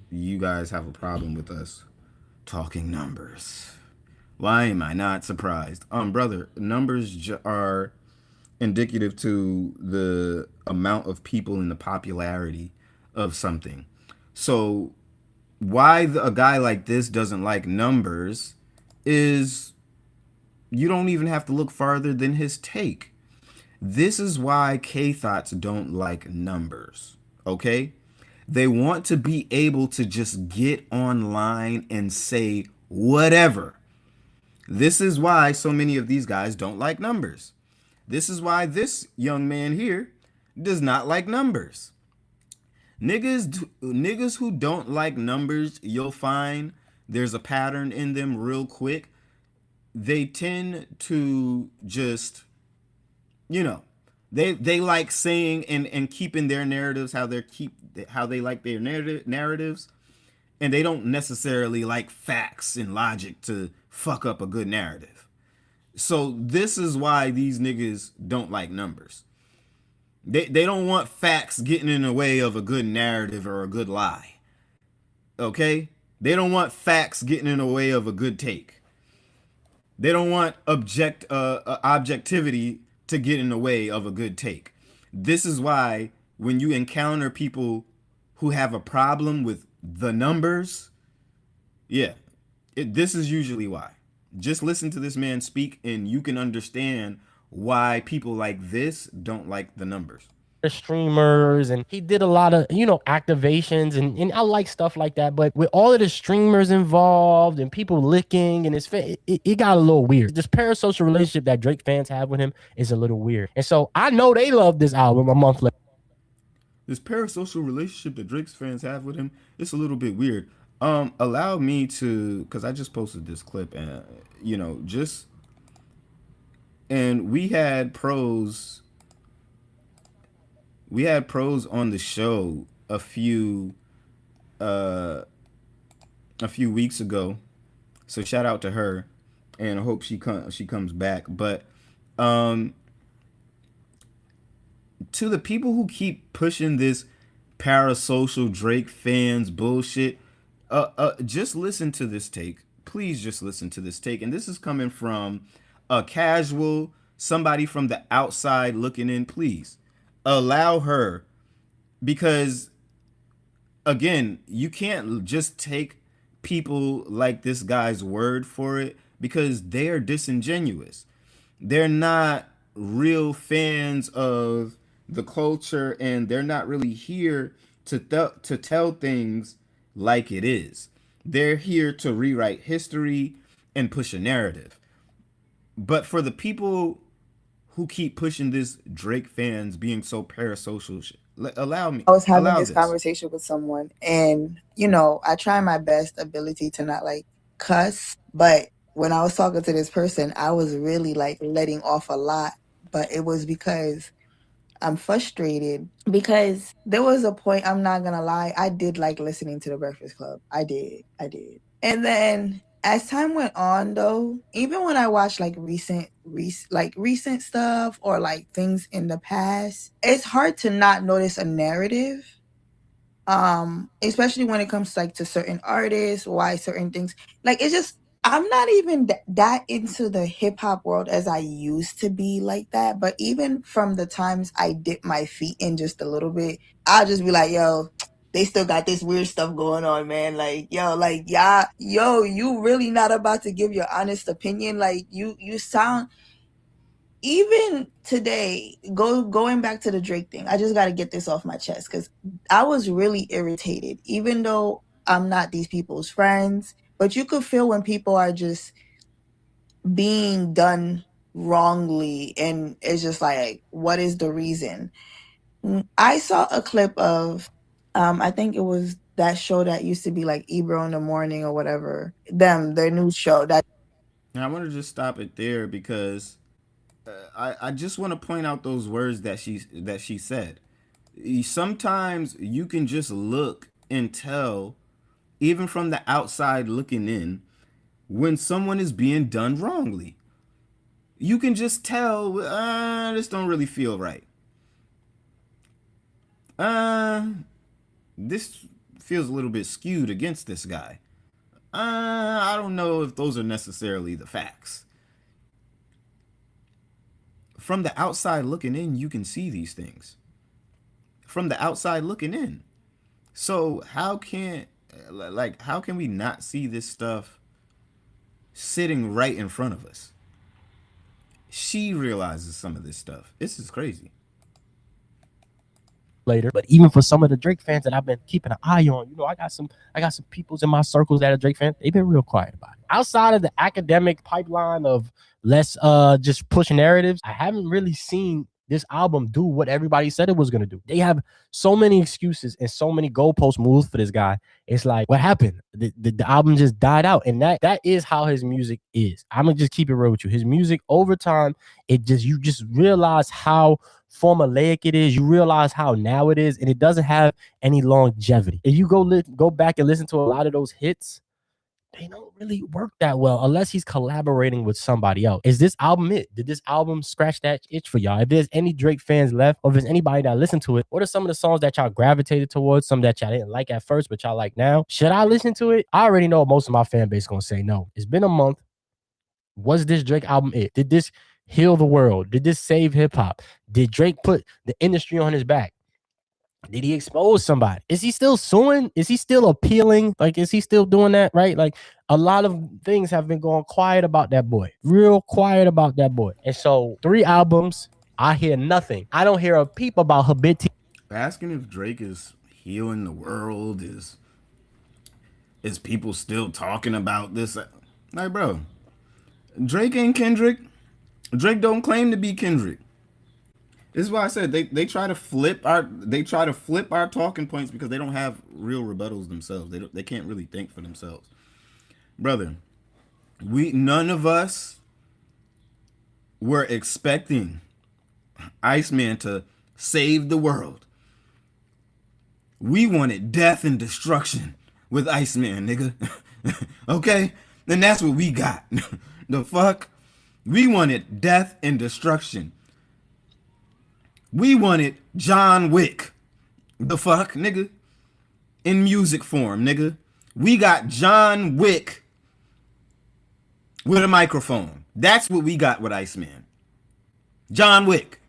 you guys have a problem with us talking numbers. Why am I not surprised? Brother, numbers are indicative to the amount of people and the popularity of something. So why a guy like this doesn't like numbers is, you don't even have to look farther than his take. This is why K-Thots don't like numbers, okay? They want to be able to just get online and say whatever. This is why so many of these guys don't like numbers. This is why this young man here does not like numbers. Niggas who don't like numbers, you'll find there's a pattern in them real quick. They tend to just, you know, they like saying and keeping their narratives how they like their narratives, and they don't necessarily like facts and logic to fuck up a good narrative. So this is why these niggas don't like numbers. They don't want facts getting in the way of a good narrative or a good lie. Okay? They don't want facts getting in the way of a good take. They don't want objectivity to get in the way of a good take. This is why when you encounter people who have a problem with the numbers, yeah, this is usually why. Just listen to this man speak and you can understand why people like this don't like the numbers. Streamers, and he did a lot of, you know, activations, and I like stuff like that. But with all of the streamers involved and people licking and his face, it got a little weird. This parasocial relationship that Drake fans have with him is a little weird. And so I know they love this album a month later. This parasocial relationship that Drake's fans have with him, it's a little bit weird. Allow me to, because I just posted this clip, and you know, just, and we had pros on the show a few weeks ago. So shout out to her, and I hope she comes back. But to the people who keep pushing this parasocial Drake fans bullshit, just listen to this take. Please just listen to this take. And this is coming from a casual, somebody from the outside looking in. Please allow her, because again, you can't just take people like this guy's word for it, because they're disingenuous. They're not real fans of the culture, and they're not really here to tell things like it is. They're here to rewrite history and push a narrative. But for the people who keep pushing this Drake fans being so parasocial, allow me. I was having allow this conversation with someone, and you know, I try my best ability to not like cuss, but when I was talking to this person, I was really like letting off a lot, but it was because I'm frustrated, because there was a point, I'm not gonna lie, I did like listening to The Breakfast Club. I did. And then as time went on though, even when I watch like recent stuff or like things in the past, it's hard to not notice a narrative. Especially when it comes like to certain artists, why certain things, like, it's just, I'm not even that into the hip hop world as I used to be like that. But even from the times I dip my feet in just a little bit, I'll just be like, yo, they still got this weird stuff going on, man. Like, yo, you really not about to give your honest opinion. Like, you sound, even today, going back to the Drake thing, I just got to get this off my chest, because I was really irritated, even though I'm not these people's friends. But you could feel when people are just being done wrongly, and it's just like, what is the reason? I saw a clip of, I think it was that show that used to be like Ebro in the Morning or whatever, their new show. That Now I want to just stop it there, because I just want to point out those words that she said. Sometimes you can just look and tell, even from the outside looking in, when someone is being done wrongly. You can just tell, this don't really feel right. This feels a little bit skewed against this guy. I don't know if those are necessarily the facts. From the outside looking in, you can see these things. From the outside looking in. So how can we not see this stuff sitting right in front of us? She realizes some of this stuff. This is crazy. Later, but even for some of the Drake fans that I've been keeping an eye on, you know, I got some peoples in my circles that are Drake fans. They've been real quiet about it. Outside of the academic pipeline of let's just push narratives, I haven't really seen this album do what everybody said it was gonna do. They have so many excuses and so many goalpost moves for this guy. It's like, what happened? The album just died out, and that is how his music is. I'm gonna just keep it real with you. His music over time, you just realize how formulaic it is. You realize how now it is, and it doesn't have any longevity. If you go back and listen to a lot of those hits, they don't really work that well unless he's collaborating with somebody else. Is this album it? Did this album scratch that itch for y'all? If there's any Drake fans left, or if there's anybody that listened to it, what are some of the songs that y'all gravitated towards, some that y'all didn't like at first but y'all like now? Should I listen to it? I already know most of my fan base gonna say no. It's been a month. Was this Drake album it? Did this heal the world? Did this save hip-hop? Did Drake put the industry on his back? Did he expose somebody? Is he still suing? Is he still appealing? Like, is he still doing that? Right? Like, a lot of things have been going quiet about that boy. Real quiet about that boy. And so 3 albums, I hear nothing. I don't hear a peep about Habibti. Asking if Drake is healing the world, is people still talking about this? Like, bro, Drake ain't Kendrick. Drake don't claim to be Kendrick. This is why I said they try to flip our talking points because they don't have real rebuttals themselves. They can't really think for themselves. Brother, none of us were expecting Iceman to save the world. We wanted death and destruction with Iceman, nigga. Okay? And that's what we got. The fuck? We wanted death and destruction. We wanted John Wick. The fuck, nigga? In music form, nigga. We got John Wick with a microphone. That's what we got with Iceman. John Wick.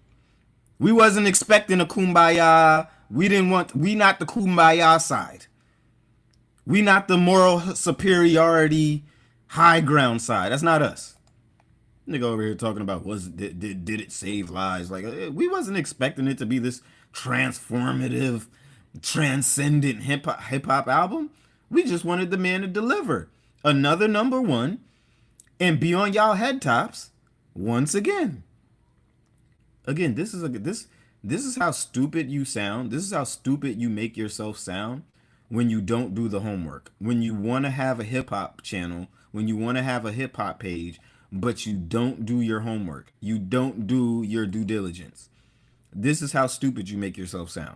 We wasn't expecting a kumbaya. We not the kumbaya side. We not the moral superiority high ground side. That's not us. Nigga over here talking about did it save lives? Like, we wasn't expecting it to be this transformative, transcendent hip hop album. We just wanted the man to deliver another #1 and be on y'all head tops once again. Again, this is how stupid you sound. This is how stupid you make yourself sound when you don't do the homework. When you want to have a hip hop channel, when you want to have a hip hop page, but you don't do your homework. You don't do your due diligence. This is how stupid you make yourself sound.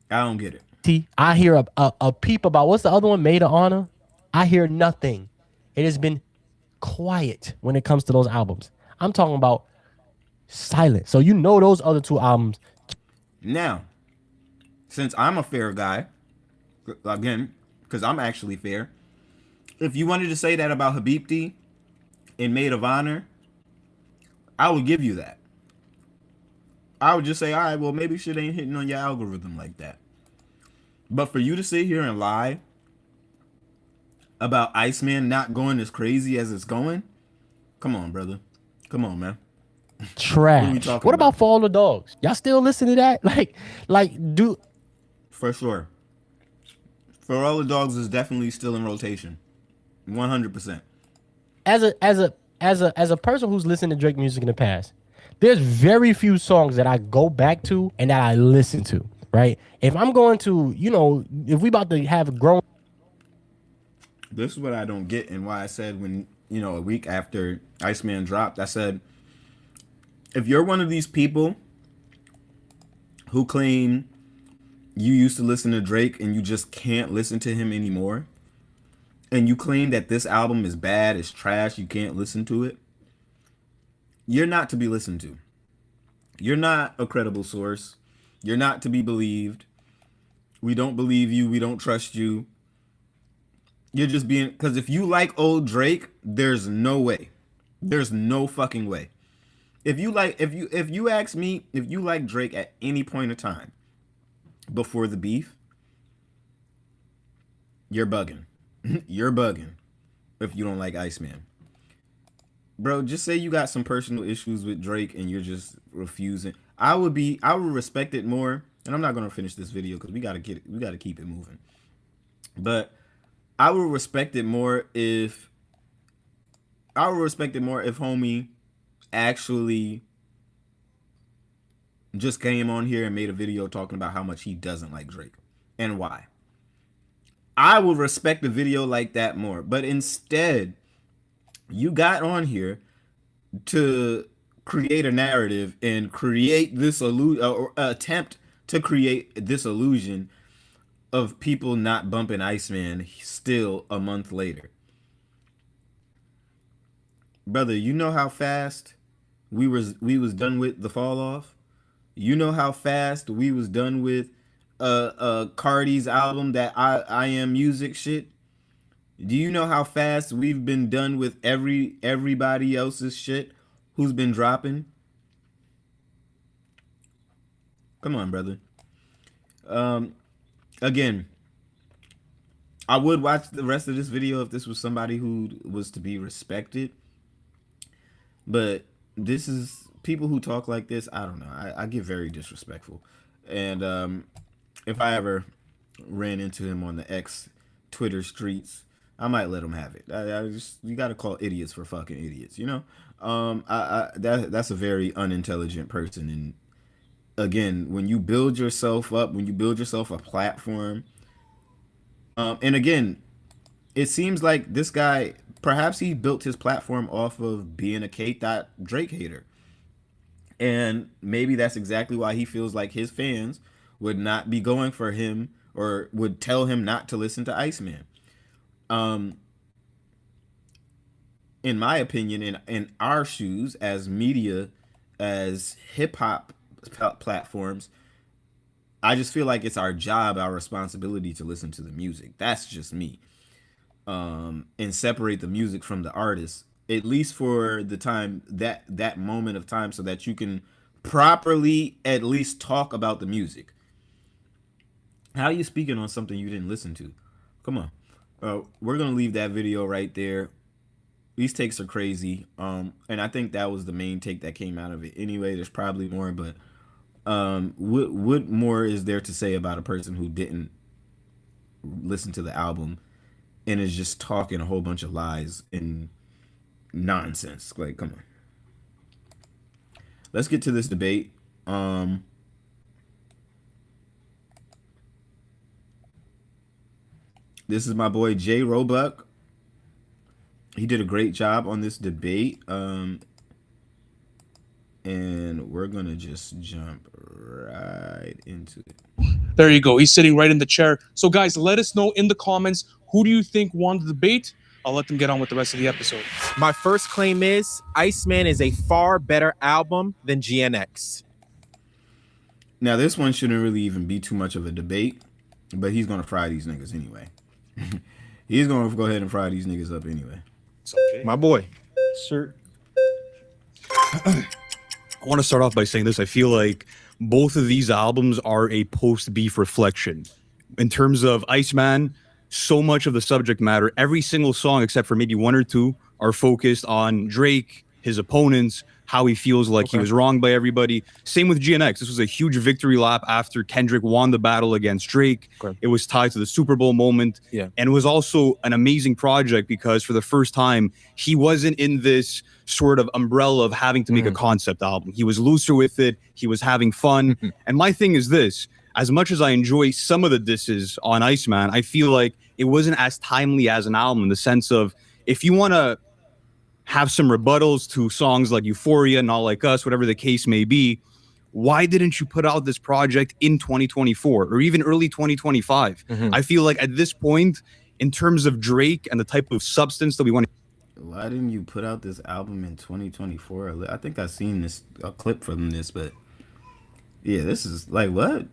I don't get it. I hear a peep about, what's the other one, Maid of Honor? I hear nothing. It has been quiet when it comes to those albums. I'm talking about silent. So you know those other 2 albums. Now, since I'm a fair guy, again, because I'm actually fair, if you wanted to say that about Habibti and Maid of Honor, I would give you that. I would just say, all right, well, maybe shit ain't hitting on your algorithm like that. But for you to sit here and lie about Iceman not going as crazy as it's going, come on, brother. Come on, man. Trash. What about For All the Dogs? Y'all still listen to that? Do. For sure. For All the Dogs is definitely still in rotation. 100%. As a person who's listened to Drake music in the past, there's very few songs that I go back to and that I listen to, right? If I'm going to, if we about to have grown. This is what I don't get, and why I said when, a week after Iceman dropped, I said, if you're one of these people who claim you used to listen to Drake and you just can't listen to him anymore, and you claim that this album is bad, it's trash, you can't listen to it, you're not to be listened to. You're not a credible source. You're not to be believed. We don't believe you. We don't trust you. You're just being, because if you like old Drake, there's no way. There's no fucking way. If you ask me, if you like Drake at any point of time before the beef, you're bugging. You're bugging if you don't like Iceman. Bro, just say you got some personal issues with Drake and you're just refusing. I would respect it more, and I'm not gonna finish this video because we gotta keep it moving. But I would respect it more if homie actually just came on here and made a video talking about how much he doesn't like Drake and why. I would respect a video like that more. But instead, you got on here to create a narrative and create this or attempt to create this illusion of people not bumping Iceman still a month later. Brother, you know how fast we was done with the fall off? You know how fast we was done with Cardi's album, that I Am Music shit? Do you know how fast we've been done with everybody else's shit who's been dropping? Come on, brother. Again, I would watch the rest of this video if this was somebody who was to be respected. But this is people who talk like this. I don't know. I get very disrespectful. And if I ever ran into him on the X Twitter streets, I might let him have it. I just, you got to call idiots for fucking idiots, you know? That's a very unintelligent person. And again, when you build yourself up, when you build yourself a platform, and again, it seems like this guy, perhaps he built his platform off of being a Drake hater. And maybe that's exactly why he feels like his fans would not be going for him or would tell him not to listen to Iceman. In my opinion, in our shoes as media, as hip hop platforms, I just feel like it's our job, our responsibility to listen to the music. That's just me. And separate the music from the artist, at least for the time, that moment of time, so that you can properly at least talk about the music. How are you speaking on something you didn't listen to? Come on. We're gonna leave that video right there. These takes are crazy. And I think that was the main take that came out of it. Anyway, there's probably more, but what more is there to say about a person who didn't listen to the album and is just talking a whole bunch of lies and nonsense? Like, come on. Let's get to this debate. This is my boy Jay Roebuck. He did a great job on this debate. And we're gonna just jump right into it. There you go. He's sitting right in the chair. So guys, let us know in the comments, who do you think won the debate? I'll let them get on with the rest of the episode. My first claim is Iceman is a far better album than GNX. Now, this one shouldn't really even be too much of a debate, but he's going to fry these niggas anyway. He's going to go ahead and fry these niggas up anyway. Okay. My boy. Sir. I want to start off by saying this. I feel like both of these albums are a post-beef reflection. In terms of Iceman, so much of the subject matter, every single song except for maybe one or two, are focused on Drake, his opponents, how he feels like he was wronged by everybody. Same with GNX. This was a huge victory lap after Kendrick won the battle against Drake. It was tied to the Super Bowl moment. And it was also an amazing project because for the first time, he wasn't in this sort of umbrella of having to make a concept album. He was looser with it. He was having fun. And my thing is this. As much as I enjoy some of the disses on Iceman, I feel like it wasn't as timely as an album in the sense of, if you want to have some rebuttals to songs like Euphoria, Not Like Us, whatever the case may be, why didn't you put out this project in 2024 or even early 2025? I feel like at this point, in terms of Drake and the type of substance that we want to... Why didn't you put out this album in 2024? I think I've seen a clip from this, but yeah, this is like, what?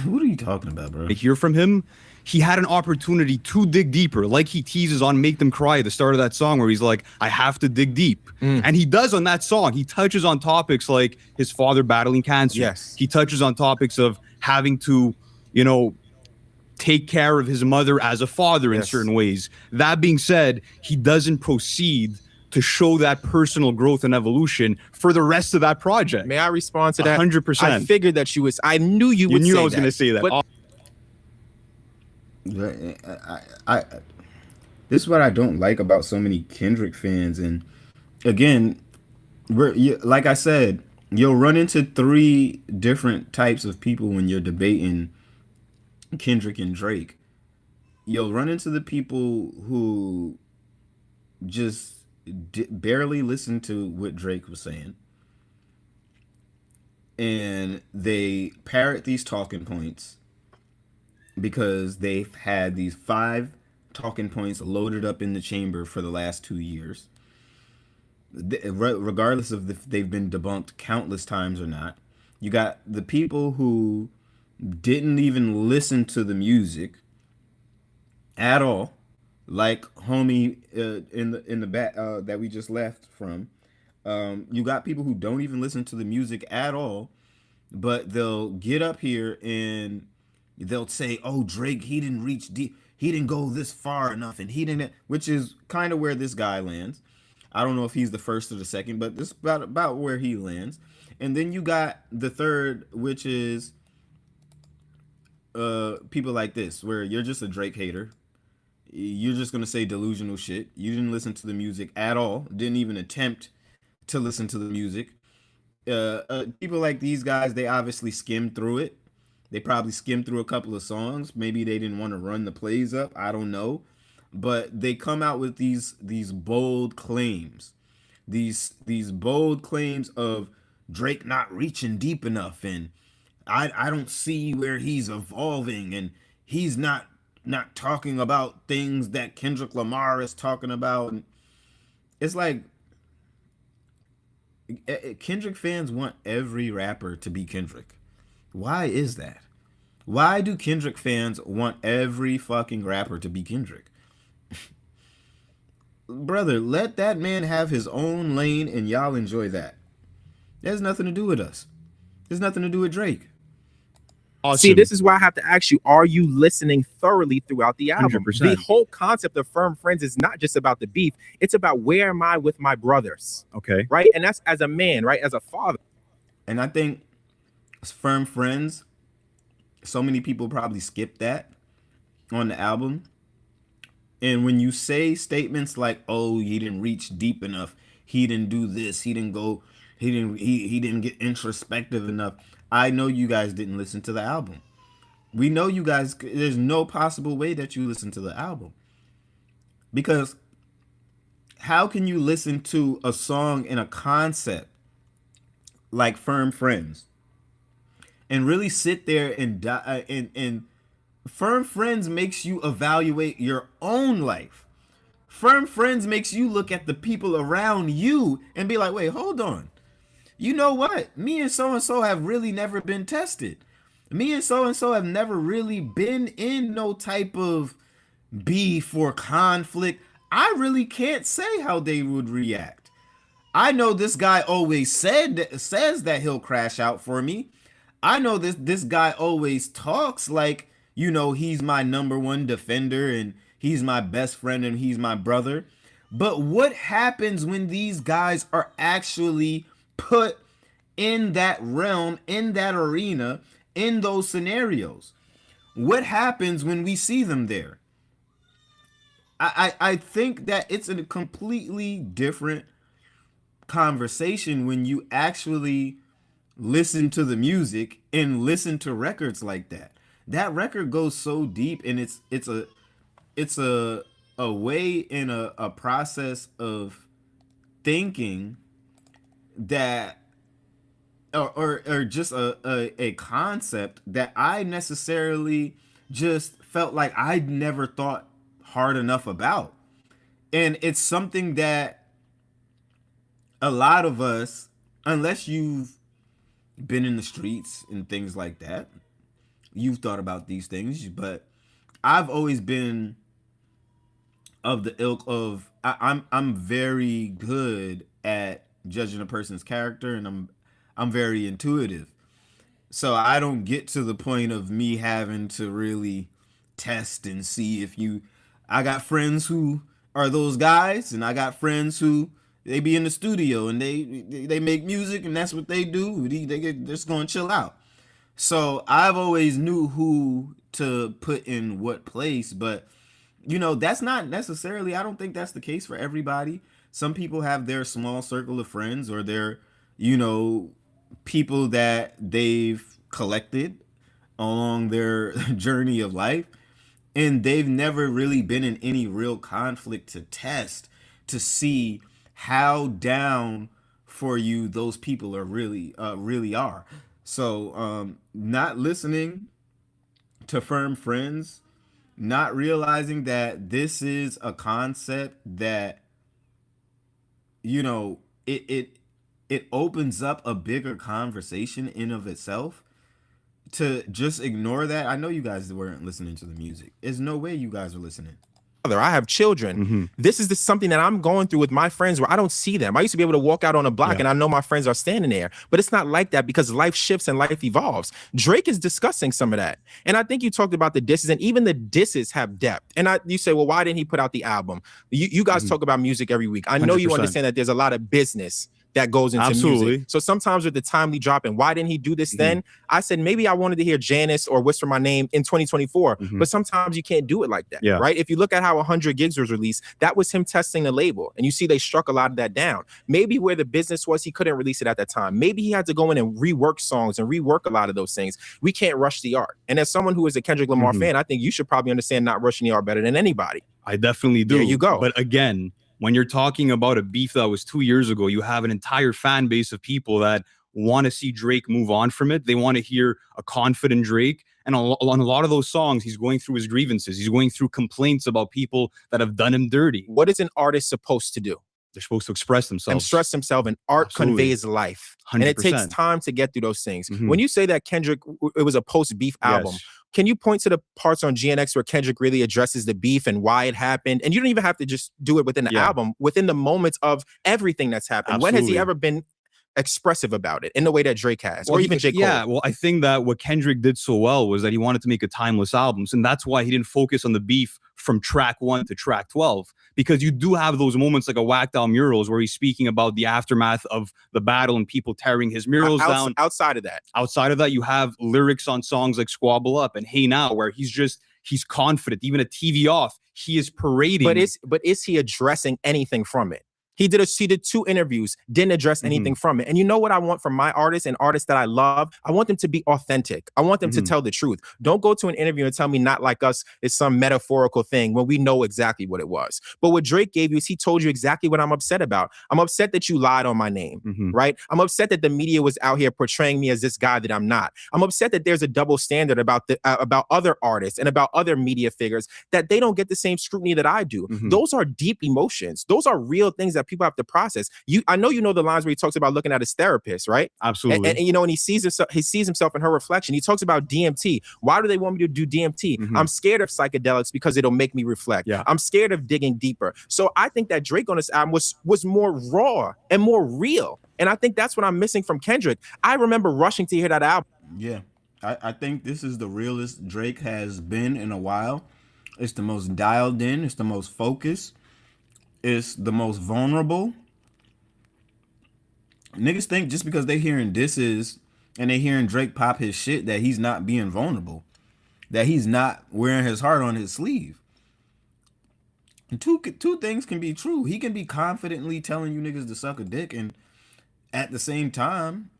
What are you talking about, bro? To hear from him, he had an opportunity to dig deeper, like he teases on Make Them Cry at the start of that song, where he's like, I have to dig deep. And he does on that song. He touches on topics like his father battling cancer. He touches on topics of having to, you know, take care of his mother as a father in certain ways. That being said, he doesn't proceed to show that personal growth and evolution for the rest of that project. May I respond to that? 100%. I figured that I knew you would say that. You knew I was going to say that. But this is what I don't like about so many Kendrick fans. And again, like I said, You'll run into three different types of people when you're debating Kendrick and Drake. You'll run into the people who just barely listened to what Drake was saying, and they parrot these talking points because they've had these five talking points loaded up in the chamber for the last 2 years, regardless of if they've been debunked countless times or not. You got the people who didn't even listen to the music at all, like homie in the back that we just left from. You got people who don't even listen to the music at all, but they'll get up here and they'll say, "Oh, Drake, he didn't reach deep. He didn't go this far enough, and he didn't," which is kind of where this guy lands. I don't know if he's the first or the second, but this is about where he lands. And then you got the third, which is people like this, where you're just a Drake hater. You're just gonna say delusional shit. You didn't listen to the music at all. Didn't even attempt to listen to the music. People like these guys, they obviously skimmed through it. They probably skimmed through a couple of songs. Maybe they didn't want to run the plays up. I don't know, but they come out with these bold claims, these bold claims of Drake not reaching deep enough, and I don't see where he's evolving, and he's not talking about things that Kendrick Lamar is talking about. It's like Kendrick fans want every rapper to be Kendrick. Why is that? Why do Kendrick fans want every fucking rapper to be Kendrick? Brother, let that man have his own lane and y'all enjoy that. That has nothing to do with us. There's nothing to do with Drake. Awesome. See, this is why I have to ask you, are you listening thoroughly throughout the album? 100%. The whole concept of Firm Friends is not just about the beef. It's about where am I with my brothers? Okay. Right? And that's as a man, right? As a father. And I think Firm Friends, so many people probably skip that on the album. And when you say statements like, "Oh, he didn't reach deep enough. He didn't do this. He didn't go. He didn't get introspective enough." I know you guys didn't listen to the album. We know you guys. There's no possible way that you listen to the album, because how can you listen to a song and a concept like Firm Friends and really sit there and Firm Friends makes you evaluate your own life. Firm Friends makes you look at the people around you and be like, "Wait, hold on. You know what? Me and so have really never been tested. Me and so have never really been in no type of beef or conflict. I really can't say how they would react. I know this guy always says that he'll crash out for me. I know this guy always talks like, he's my number one defender and he's my best friend and he's my brother. But what happens when these guys are actually put in that realm, in that arena, in those scenarios? What happens when we see them there? I think that it's a completely different conversation when you actually listen to the music and listen to records like that. That record goes so deep, and it's a way in a process of thinking that or just a concept that I necessarily just felt like I'd never thought hard enough about. And it's something that a lot of us, unless you've been in the streets and things like that, you've thought about these things. But I've always been of the ilk of I'm very good at judging a person's character, and I'm very intuitive. So I don't get to the point of me having to really test and see if you. I got friends who are those guys, and I got friends who they be in the studio and they make music and that's what they do. They're just gonna chill out. So I've always knew who to put in what place, but that's not necessarily. I don't think that's the case for everybody. Some people have their small circle of friends or their people that they've collected along their journey of life, and they've never really been in any real conflict to test to see how down for you those people are really are. So not listening to firm friends, not realizing that this is a concept that, you know, it opens up a bigger conversation in of itself. To just ignore that, I know you guys weren't listening to the music. There's no way you guys are listening. I have children. This is something that I'm going through with my friends where I don't see them. I used to be able to walk out on a block and I know my friends are standing there, but it's not like that because life shifts and life evolves. Drake is discussing some of that. And I think you talked about the disses, and even the disses have depth. And you say, well, why didn't he put out the album? You guys talk about music every week. I know 100%. you understand that there's a lot of business that goes into music. So sometimes with the timely drop and why didn't he do this then? I said, maybe I wanted to hear Janice or Whisper My Name in 2024, but sometimes you can't do it like that, right? If you look at how 100 Gigs was released, that was him testing the label. And you see they struck a lot of that down. Maybe where the business was, he couldn't release it at that time. Maybe he had to go in and rework songs and rework a lot of those things. We can't rush the art. And as someone who is a Kendrick Lamar fan, I think you should probably understand not rushing the art better than anybody. I definitely do. There you go. But again, when you're talking about a beef that was 2 years ago, you have an entire fan base of people that want to see Drake move on from it. They want to hear a confident Drake. And on a lot of those songs, he's going through his grievances. He's going through complaints about people that have done him dirty. What is an artist supposed to do? They're supposed to express themselves. Express themselves, and art conveys life. 100%. And it takes time to get through those things. When you say that Kendrick, it was a post-beef album, can you point to the parts on GNX where Kendrick really addresses the beef and why it happened? And you don't even have to just do it within the album, within the moments of everything that's happened. When has he ever been expressive about it in the way that Drake has, or even J. Cole? Yeah, well, I think that what Kendrick did so well was that he wanted to make a timeless album. And that's why he didn't focus on the beef from track 1 to track 12. Because you do have those moments like a Whacked Out Murals where he's speaking about the aftermath of the battle and people tearing his murals down. Outside of that, you have lyrics on songs like Squabble Up and Hey Now, where he's confident. Even a TV off, he is parading. But is he addressing anything from it? He did 2 interviews, didn't address anything from it. And you know what I want from my artists and artists that I love? I want them to be authentic. I want them to tell the truth. Don't go to an interview and tell me Not Like Us is some metaphorical thing when we know exactly what it was. But what Drake gave you is he told you exactly what I'm upset about. I'm upset that you lied on my name, right? I'm upset that the media was out here portraying me as this guy that I'm not. I'm upset that there's a double standard about other artists and about other media figures, that they don't get the same scrutiny that I do. Those are deep emotions. Those are real things that people have to process. I know you know the lines where he talks about looking at his therapist, right? Absolutely. And you know, and he sees himself in her reflection. He talks about DMT. Why do they want me to do DMT? I'm scared of psychedelics because it'll make me reflect. I'm scared of digging deeper. So I think that Drake on this album was more raw and more real. And I think that's what I'm missing from Kendrick. I remember rushing to hear that album. Yeah. I think this is the realest Drake has been in a while. It's the most dialed in. It's the most focused. It's the most vulnerable. Niggas think just because they hearing disses and they hearing Drake pop his shit that he's not being vulnerable, that he's not wearing his heart on his sleeve. And two things can be true. He can be confidently telling you niggas to suck a dick, and at the same time,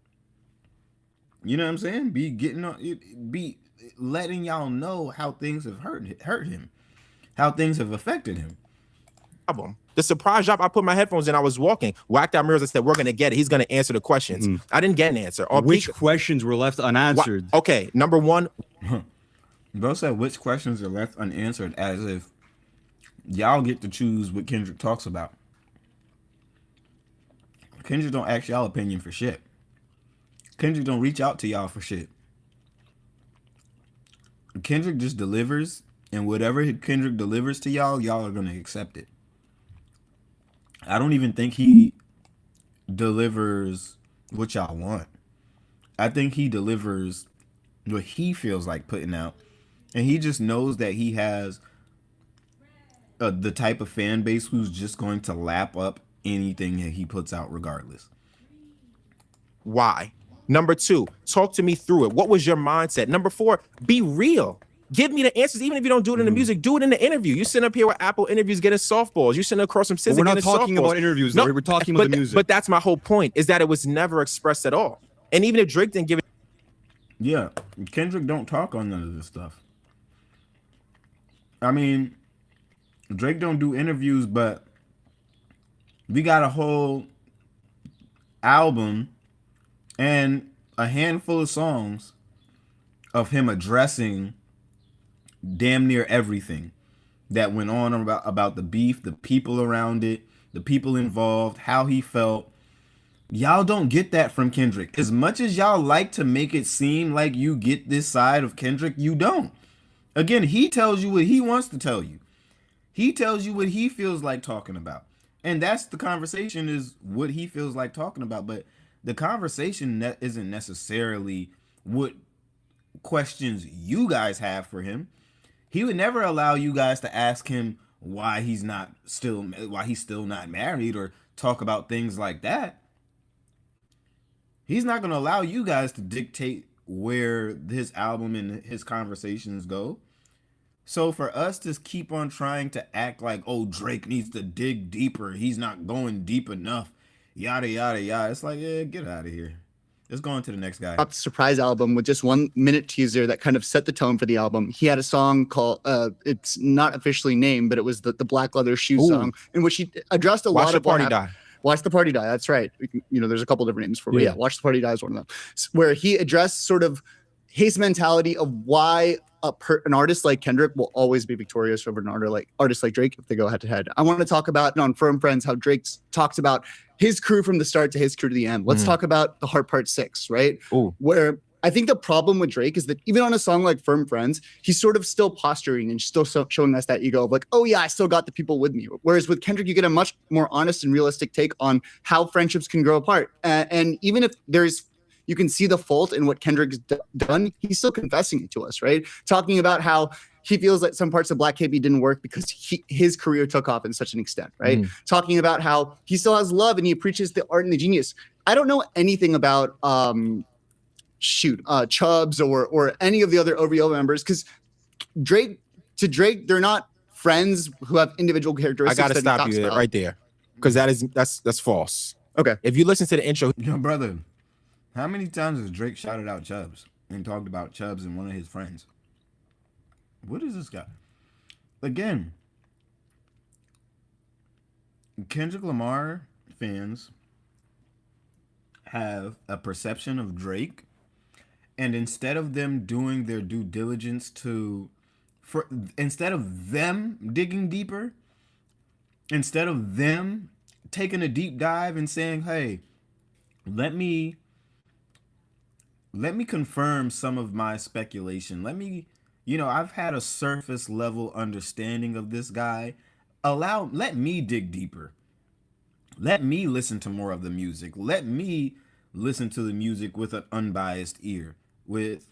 you know what I'm saying, be letting y'all know how things have hurt him, how things have affected him. The surprise drop, I put my headphones in, I was walking, Whacked Out Mirrors. I said, we're going to get it. He's going to answer the questions. I didn't get an answer. Which questions were left unanswered? Okay, number one. Bro said, which questions are left unanswered, as if y'all get to choose what Kendrick talks about. Kendrick don't ask y'all opinion for shit. Kendrick don't reach out to y'all for shit. Kendrick just delivers, and whatever Kendrick delivers to y'all, y'all are going to accept it. I don't even think he delivers what y'all want. I think he delivers what he feels like putting out. And he just knows that he has the type of fan base who's just going to lap up anything that he puts out regardless. Why? Number two, talk to me through it. What was your mindset? Number four, be real. Give me the answers. Even if you don't do it in the music, do it in the interview. You sit up here with Apple interviews getting softballs. You sitting across from Scissor. We're not talking about interviews. No, we're talking about the music. But that's my whole point, is that it was never expressed at all. And even if Drake didn't give it, Yeah, Kendrick don't talk on none of this stuff. I mean, Drake don't do interviews, but we got a whole album and a handful of songs of him addressing damn near everything that went on about the beef, the people around it, the people involved, how he felt. Y'all don't get that from Kendrick. As much as y'all like to make it seem like you get this side of Kendrick, you don't. Again, he tells you what he wants to tell you. He tells you what he feels like talking about. And that's the conversation, is what he feels like talking about. But the conversation isn't necessarily what questions you guys have for him. He would never allow you guys to ask him why he's still not married, or talk about things like that. He's not going to allow you guys to dictate where his album and his conversations go. So for us to keep on trying to act like, oh, Drake needs to dig deeper, he's not going deep enough, yada, yada, yada. It's like, yeah, get out of here. Let's go on to the next guy. Dropped a surprise album with just 1 minute teaser that kind of set the tone for the album. He had a song called, it's not officially named, but it was the Black Leather Shoe song, in which he addressed a lot of Watch the Party Die. Watch the Party Die. That's right. You know, there's a couple different names for it. Yeah, Watch the Party Die is one of them. Where he addressed sort of his mentality of why an artist like Kendrick will always be victorious over an artist like Drake if they go head to head. I want to talk about on Firm Friends how Drake talks about his crew from the start to his crew to the end. Let's talk about the Heart Part 6, right? Ooh. Where I think the problem with Drake is that even on a song like Firm Friends, he's sort of still posturing and still showing us that ego of like, oh yeah, I still got the people with me. Whereas with Kendrick, you get a much more honest and realistic take on how friendships can grow apart. And even if you can see the fault in what Kendrick's done, he's still confessing it to us, right? Talking about how he feels like some parts of Black KB didn't work because his career took off in such an extent, right? Talking about how he still has love and he appreciates the art and the genius. I don't know anything about Chubbs or any of the other OVO members, because Drake, they're not friends who have individual I characteristics. gotta stop you right there, because that's false. Okay. If you listen to the intro, Yo, brother, how many times has Drake shouted out Chubbs and talked about Chubbs and one of his friends? What is this guy? Again, Kendrick Lamar fans have a perception of Drake, and instead of them doing their due diligence instead of them digging deeper, instead of them taking a deep dive and saying, hey, let me confirm some of my speculation. I've had a surface level understanding of this guy. Let me dig deeper. Let me listen to more of the music. Let me listen to the music with an unbiased ear, with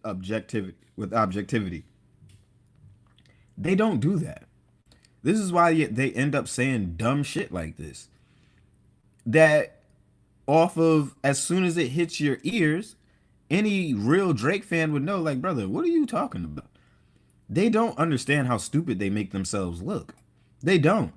objectivity. They don't do that. This is why they end up saying dumb shit like this. That off of, as soon as it hits your ears, any real Drake fan would know, like, brother, what are you talking about? They don't understand how stupid they make themselves look. They don't.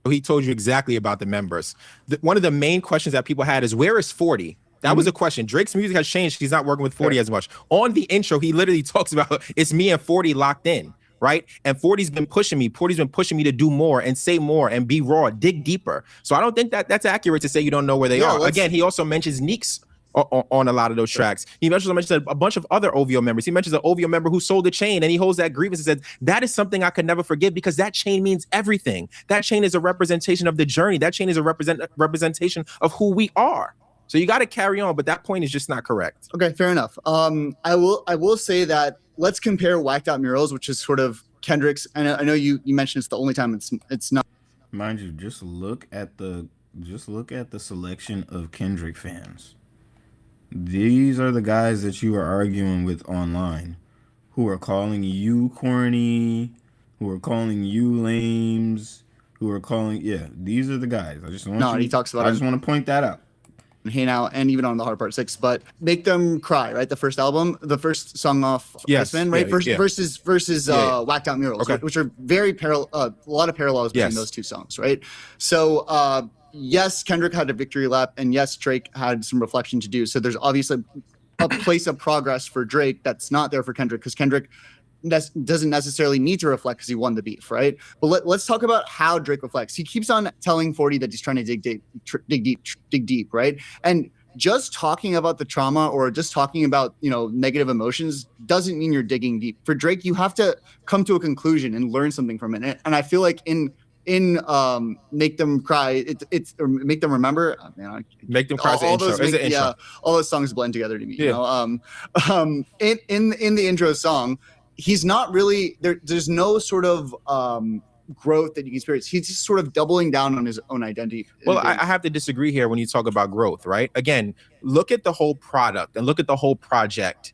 he told you exactly about the members. One of the main questions that people had is, where is 40? That was a question. Drake's music has changed. He's not working with 40 as much. On the intro, he literally talks about it's me and 40 locked in, right? And 40's been pushing me. 40's been pushing me to do more and say more and be raw, dig deeper. So I don't think that that's accurate to say you don't know where they are. Again, he also mentions Neeks on a lot of those tracks. He mentions a bunch of other OVO members. He mentions an OVO member who sold a chain, and he holds that grievance and says, that is something I could never forget because that chain means everything. That chain is a representation of the journey. That chain is a representation of who we are. So you got to carry on, but that point is just not correct. Okay, fair enough. I will say that let's compare Whacked Out Murals, which is sort of Kendrick's. I know you mentioned it's the only time it's not. Mind you, just look at the selection of Kendrick fans. These are the guys that you are arguing with online, who are calling you corny, who are calling you lames, who are calling these are the guys. I just want he talks about. I just want to point that out. Hey Now, and even on the Hard Part 6, but Make Them Cry, right? The first album, the first song off Iceman, right? Versus Whacked Out Murals, which are very parallel, a lot of parallels between those two songs, right? So yes, Kendrick had a victory lap, and yes, Drake had some reflection to do. So there's obviously a place of progress for Drake that's not there for Kendrick, because Kendrick doesn't necessarily need to reflect because he won the beef, right? But let's talk about how Drake reflects. He keeps on telling 40 that he's trying to dig deep, right? And just talking about the trauma or just talking about, you know, negative emotions doesn't mean you're digging deep. For Drake, you have to come to a conclusion and learn something from it. And I feel like in Make Them Cry, it's or Make Them Remember, man, Make Them Cry. All those songs blend together to me. Yeah. You know, in the intro song, he's not really there. There's no sort of growth that you can experience. He's just sort of doubling down on his own identity. Well, I have to disagree here when you talk about growth, right? Again, look at the whole product and look at the whole project.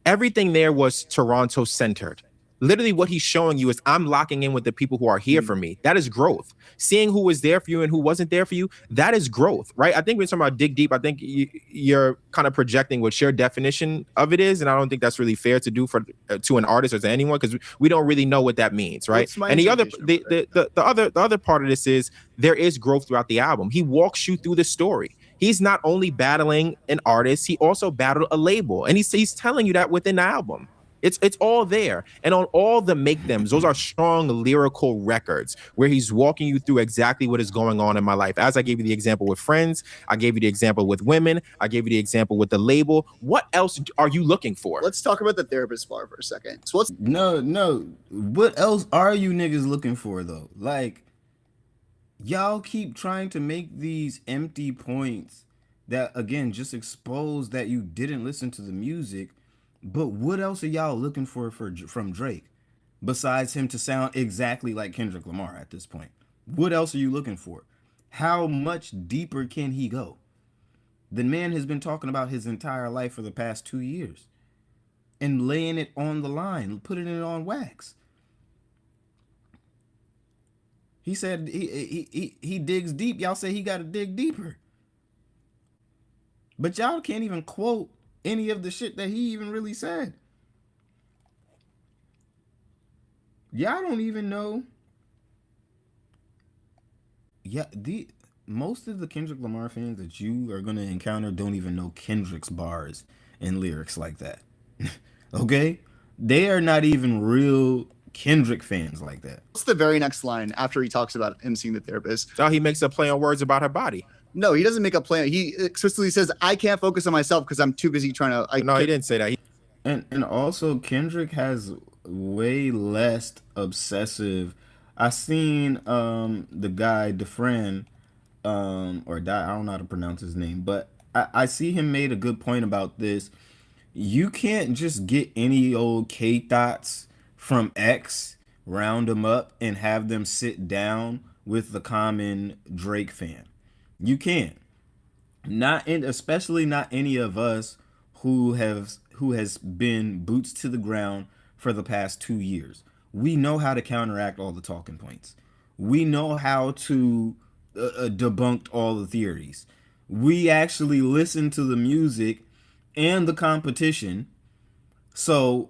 Everything there was Toronto centered. Literally what he's showing you is I'm locking in with the people who are here for me. That is growth. Seeing who was there for you and who wasn't there for you, that is growth, right? I think when you're talking about dig deep, I think you're kind of projecting what your definition of it is, and I don't think that's really fair to do for to an artist or to anyone, because we don't really know what that means, right? And the other part of this is there is growth throughout the album. He walks you through the story. He's not only battling an artist, he also battled a label, and he's telling you that within the album. It's all there. And on all the Make Thems, those are strong lyrical records where he's walking you through exactly what is going on in my life. As I gave you the example with friends, I gave you the example with women, I gave you the example with the label. What else are you looking for? Let's talk about the therapist bar for a second. So No. What else are you niggas looking for, though? Like, y'all keep trying to make these empty points that, again, just expose that you didn't listen to the music. But what else are y'all looking for from Drake besides him to sound exactly like Kendrick Lamar at this point? What else are you looking for? How much deeper can he go? The man has been talking about his entire life for the past 2 years and laying it on the line, putting it on wax. He said he digs deep. Y'all say he got to dig deeper. But y'all can't even quote any of the shit that he even really said. Y'all don't even know. Yeah, most of the Kendrick Lamar fans that you are going to encounter don't even know Kendrick's bars and lyrics like that. Okay? They are not even real Kendrick fans like that. What's the very next line after he talks about him seeing the therapist? Oh, he makes a play on words about her body. No, he doesn't make a plan. He explicitly says, I can't focus on myself because I'm too busy trying to... No, he didn't say that. And also, Kendrick has way less obsessive... I seen the guy, Defran, I don't know how to pronounce his name, but I see him made a good point about this. You can't just get any old K-thots from X, round them up, and have them sit down with the common Drake fan. You can't. Especially not any of us who has been boots to the ground for the past 2 years. We know how to counteract all the talking points. We know how to debunk all the theories. We actually listen to the music and the competition. So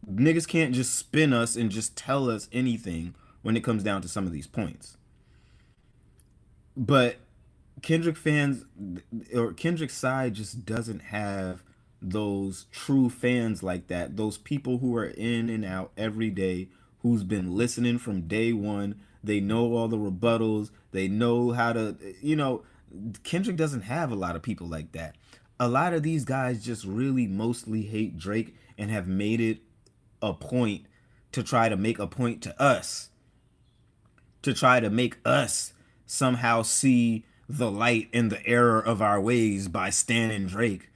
niggas can't just spin us and just tell us anything when it comes down to some of these points. But Kendrick fans, or Kendrick's side, just doesn't have those true fans like that. Those people who are in and out every day, who's been listening from day one. They know all the rebuttals. They know how to, Kendrick doesn't have a lot of people like that. A lot of these guys just really mostly hate Drake and have made it a point to try to make a point to us. To try to make us somehow see the light and the error of our ways by standing Drake.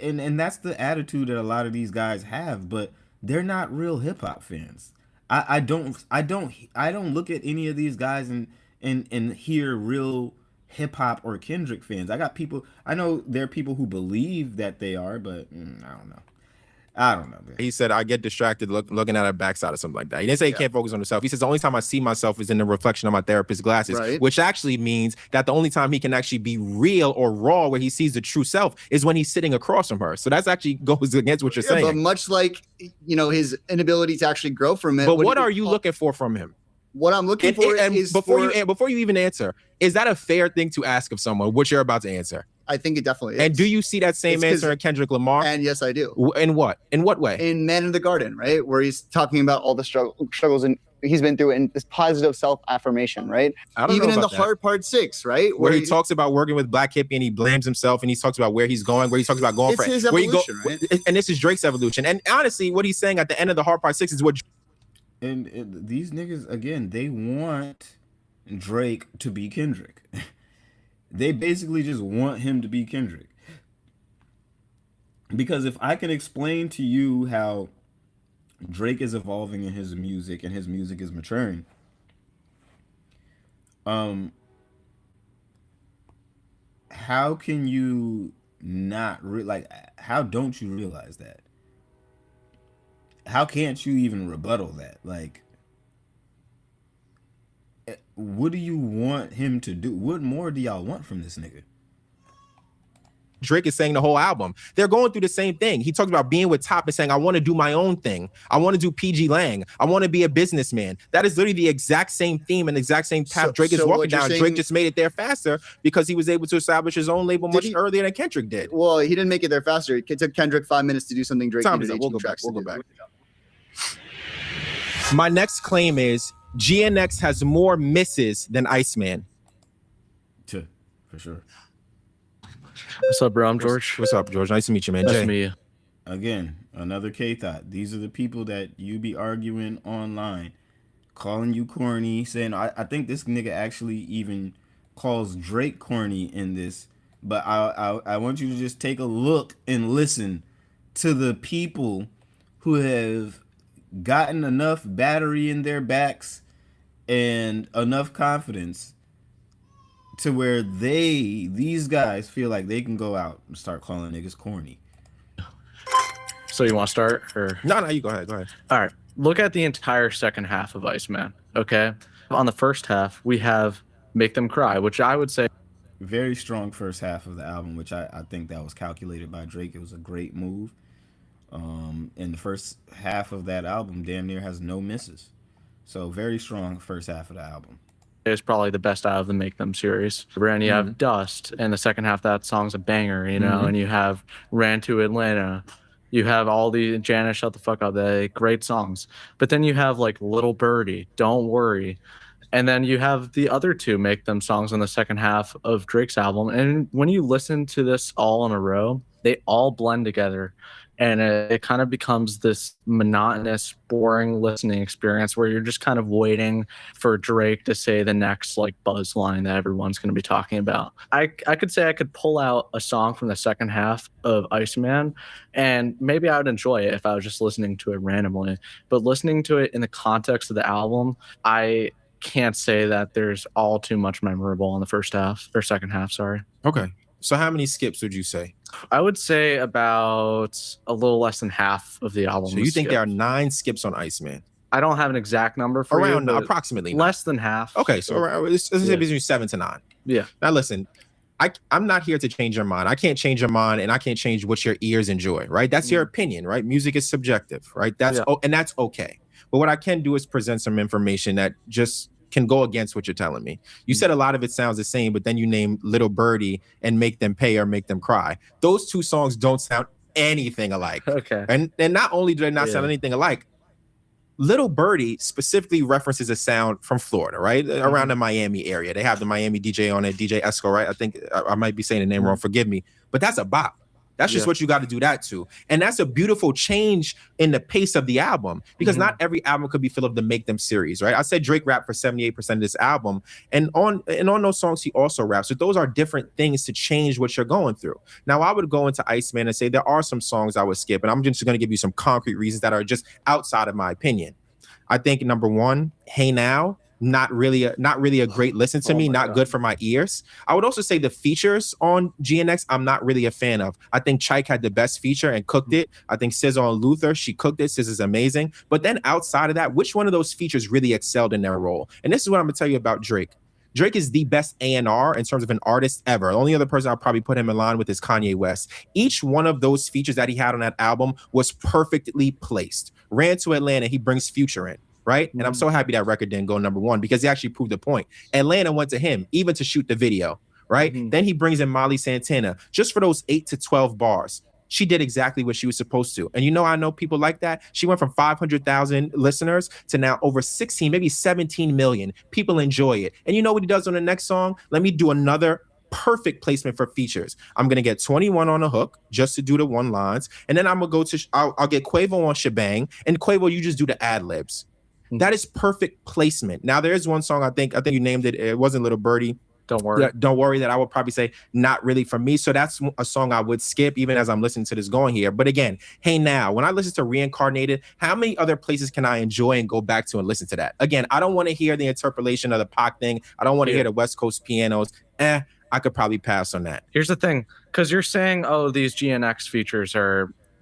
And that's the attitude that a lot of these guys have, but they're not real hip hop fans. I don't look at any of these guys and hear real hip hop or Kendrick fans. I know there are people who believe that they are, but I don't know. Man. He said, I get distracted looking at her backside or something like that. He didn't say he can't focus on himself. He says the only time I see myself is in the reflection of my therapist's glasses, right. Which actually means that the only time he can actually be real or raw where he sees the true self is when he's sitting across from her. So that's actually goes against what you're saying. But much like, his inability to actually grow from it. But what are you looking for from him? What I'm looking for is before you even answer, is that a fair thing to ask of someone? What you're about to answer? I think it definitely is. And do you see that same answer in Kendrick Lamar? And yes, I do. In what? In what way? In Man in the Garden, right? Where he's talking about all the struggles and he's been through and this positive self-affirmation, right? Even in the Hard Part 6, right? Where he talks about working with Black Hippie and he blames himself and he talks about where he's going, where he talks about going for his evolution, right? And this is Drake's evolution. And honestly, what he's saying at the end of the Hard Part 6 is what. And these niggas, again, they want Drake to be Kendrick. They basically just want him to be Kendrick. Because if I can explain to you how Drake is evolving in his music and his music is maturing, how can you not how don't you realize that? How can't you even rebuttal that? Like, what do you want him to do? What more do y'all want from this nigga? Drake is saying the whole album. They're going through the same thing. He talks about being with Top and saying, I want to do my own thing. I want to do PG Lang. I want to be a businessman. That is literally the exact same theme and the exact same path Drake is walking down. Drake just made it there faster because he was able to establish his own label much earlier than Kendrick did. Well, he didn't make it there faster. It took Kendrick 5 minutes to do something Drake needed 18 We'll go tracks back. to do. My next claim is GNX has more misses than Iceman. For sure. What's up, bro? I'm George. What's up, George? Nice to meet you, man. Nice Jay. to meet you. Again, another K-Thought. These are the people that you be arguing online, calling you corny, saying, I think this nigga actually even calls Drake corny in this, but I want you to just take a look and listen to the people who have gotten enough battery in their backs and enough confidence to where these guys feel like they can go out and start calling niggas corny. So you want to start? Or No, you go ahead. All right. Look at the entire second half of Iceman, okay? On the first half, we have Make Them Cry, which I would say very strong first half of the album, which I think that was calculated by Drake. It was a great move. And the first half of that album damn near has no misses. So very strong first half of the album. is probably the best out of the Make Them series. And you have Dust, and the second half of that song's a banger, you know, and you have Ran to Atlanta. You have all the Janice, Shut the Fuck Up, they great songs. But then you have like Little Birdie, Don't Worry. And then you have the other two Make Them songs in the second half of Drake's album. And when you listen to this all in a row, they all blend together. And it kind of becomes this monotonous, boring listening experience where you're just kind of waiting for Drake to say the next like buzz line that everyone's going to be talking about. I could say I could pull out a song from the second half of Iceman, and maybe I would enjoy it if I was just listening to it randomly. But listening to it in the context of the album, I can't say that there's all too much memorable in the first half or second half. Sorry. Okay. So how many skips would you say? I would say about a little less than half of the album. So you think there are 9 skips on Iceman? I don't have an exact number for around you. Approximately less than half. Okay, so let's say between 7 to 9. Yeah. Now listen, I'm not here to change your mind. I can't change your mind, and I can't change what your ears enjoy. Right? That's your opinion. Right? Music is subjective. Right? And that's okay. But what I can do is present some information that just can go against what you're telling me. You said a lot of it sounds the same, but then you name Little Birdie and Make Them Pay or Make Them Cry. Those two songs don't sound anything alike. Okay. And not only do they not sound anything alike, Little Birdie specifically references a sound from Florida, right? Around the Miami area. They have the Miami DJ on it, DJ Esco, right? I think I might be saying the name wrong, forgive me. But that's a bop. That's just what you got to do that to. And that's a beautiful change in the pace of the album, because not every album could be filled with the Make Them series, right? I said Drake rapped for 78% of this album, and on those songs he also raps. So those are different things to change what you're going through. Now I would go into Iceman and say there are some songs I would skip, and I'm just going to give you some concrete reasons that are just outside of my opinion. I think number 1, Hey Now, not really a great listen to me, not good for my ears. I would also say the features on GNX, I'm not really a fan of. I think Chike had the best feature and cooked it. I think SZA and Luther, she cooked it. SZA's amazing. But then outside of that, which one of those features really excelled in their role? And this is what I'm gonna tell you about Drake. Drake is the best A&R in terms of an artist ever. The only other person I'll probably put him in line with is Kanye West. Each one of those features that he had on that album was perfectly placed. Ran to Atlanta, he brings Future in. right? And I'm so happy that record didn't go #1 because he actually proved the point. Atlanta went to him even to shoot the video, right? Then he brings in Molly Santana just for those 8 to 12 bars. She did exactly what she was supposed to. And I know people like that. She went from 500,000 listeners to now over 16, maybe 17 million. People enjoy it. And you know what he does on the next song? Let me do another perfect placement for features. I'm going to get 21 on a hook just to do the one lines. And then I'm going to go to, I'll get Quavo on Shebang. And Quavo, you just do the ad libs. That is perfect placement. Now, there is one song, I think you named it. It wasn't Little Birdie. Don't worry. Don't worry, that I would probably say not really for me. So that's a song I would skip even as I'm listening to this going here. But again, Hey Now, when I listen to Reincarnated, how many other places can I enjoy and go back to and listen to that? Again, I don't want to hear the interpolation of the Pac thing. I don't want to hear the West Coast pianos. I could probably pass on that. Here's the thing, because you're saying, oh, these GNX features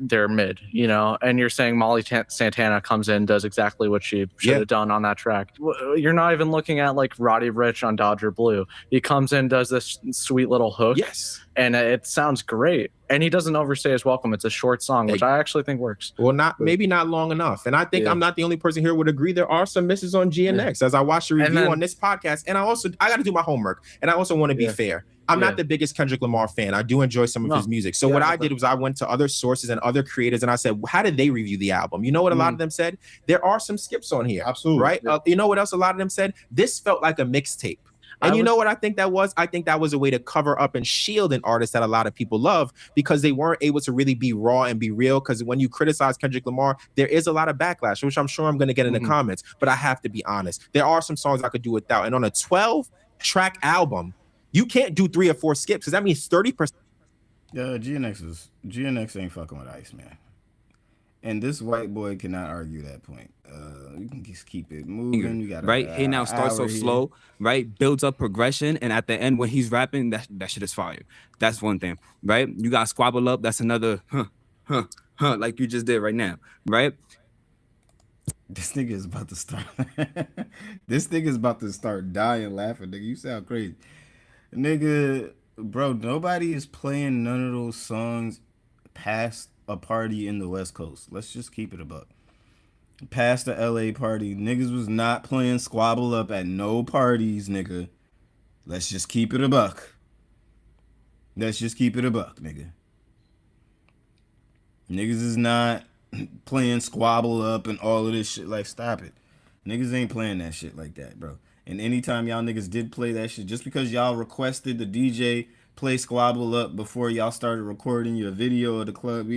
they're mid, and you're saying Molly Santana comes in, does exactly what she should have done on that track. You're not even looking at like Roddy Ricch on Dodger Blue. He comes in, does this sweet little hook. Yes. And it sounds great. And he doesn't overstay his welcome. It's a short song, which I actually think works. Well, maybe not long enough. And I think I'm not the only person here who would agree. There are some misses on GNX as I watch the review on this podcast. And I got to do my homework. And I also want to be fair. I'm not the biggest Kendrick Lamar fan. I do enjoy some of his music. So what I did was I went to other sources and other creators and I said, how did they review the album? You know what a lot of them said? There are some skips on here. Absolutely. Right? You know what else a lot of them said? This felt like a mixtape. And you know what I think that was? I think that was a way to cover up and shield an artist that a lot of people love because they weren't able to really be raw and be real. Because when you criticize Kendrick Lamar, there is a lot of backlash, which I'm sure I'm going to get in the comments. But I have to be honest. There are some songs I could do without. And on a 12-track album, you can't do 3 or 4 skips because that means 30%. GNX ain't fucking with Ice, man. And this white boy cannot argue that point. You can just keep it moving. You got right. Hey Now starts so slow, right? Builds up progression, and at the end when he's rapping, that shit is fire. That's one thing, right? You got Squabble Up. That's another like you just did right now, right? This nigga is about to start. This nigga is about to start dying laughing. Nigga, you sound crazy, nigga. Bro, nobody is playing none of those songs past a party in the West Coast. Let's just keep it a buck. Past the LA party, niggas was not playing Squabble Up at no parties, nigga. Let's just keep it a buck. Let's just keep it a buck, nigga. Niggas is not playing Squabble Up and all of this shit. Like, stop it. Niggas ain't playing that shit like that, bro. And anytime y'all niggas did play that shit, just because y'all requested the DJ play Squabble Up before y'all started recording your video of the club,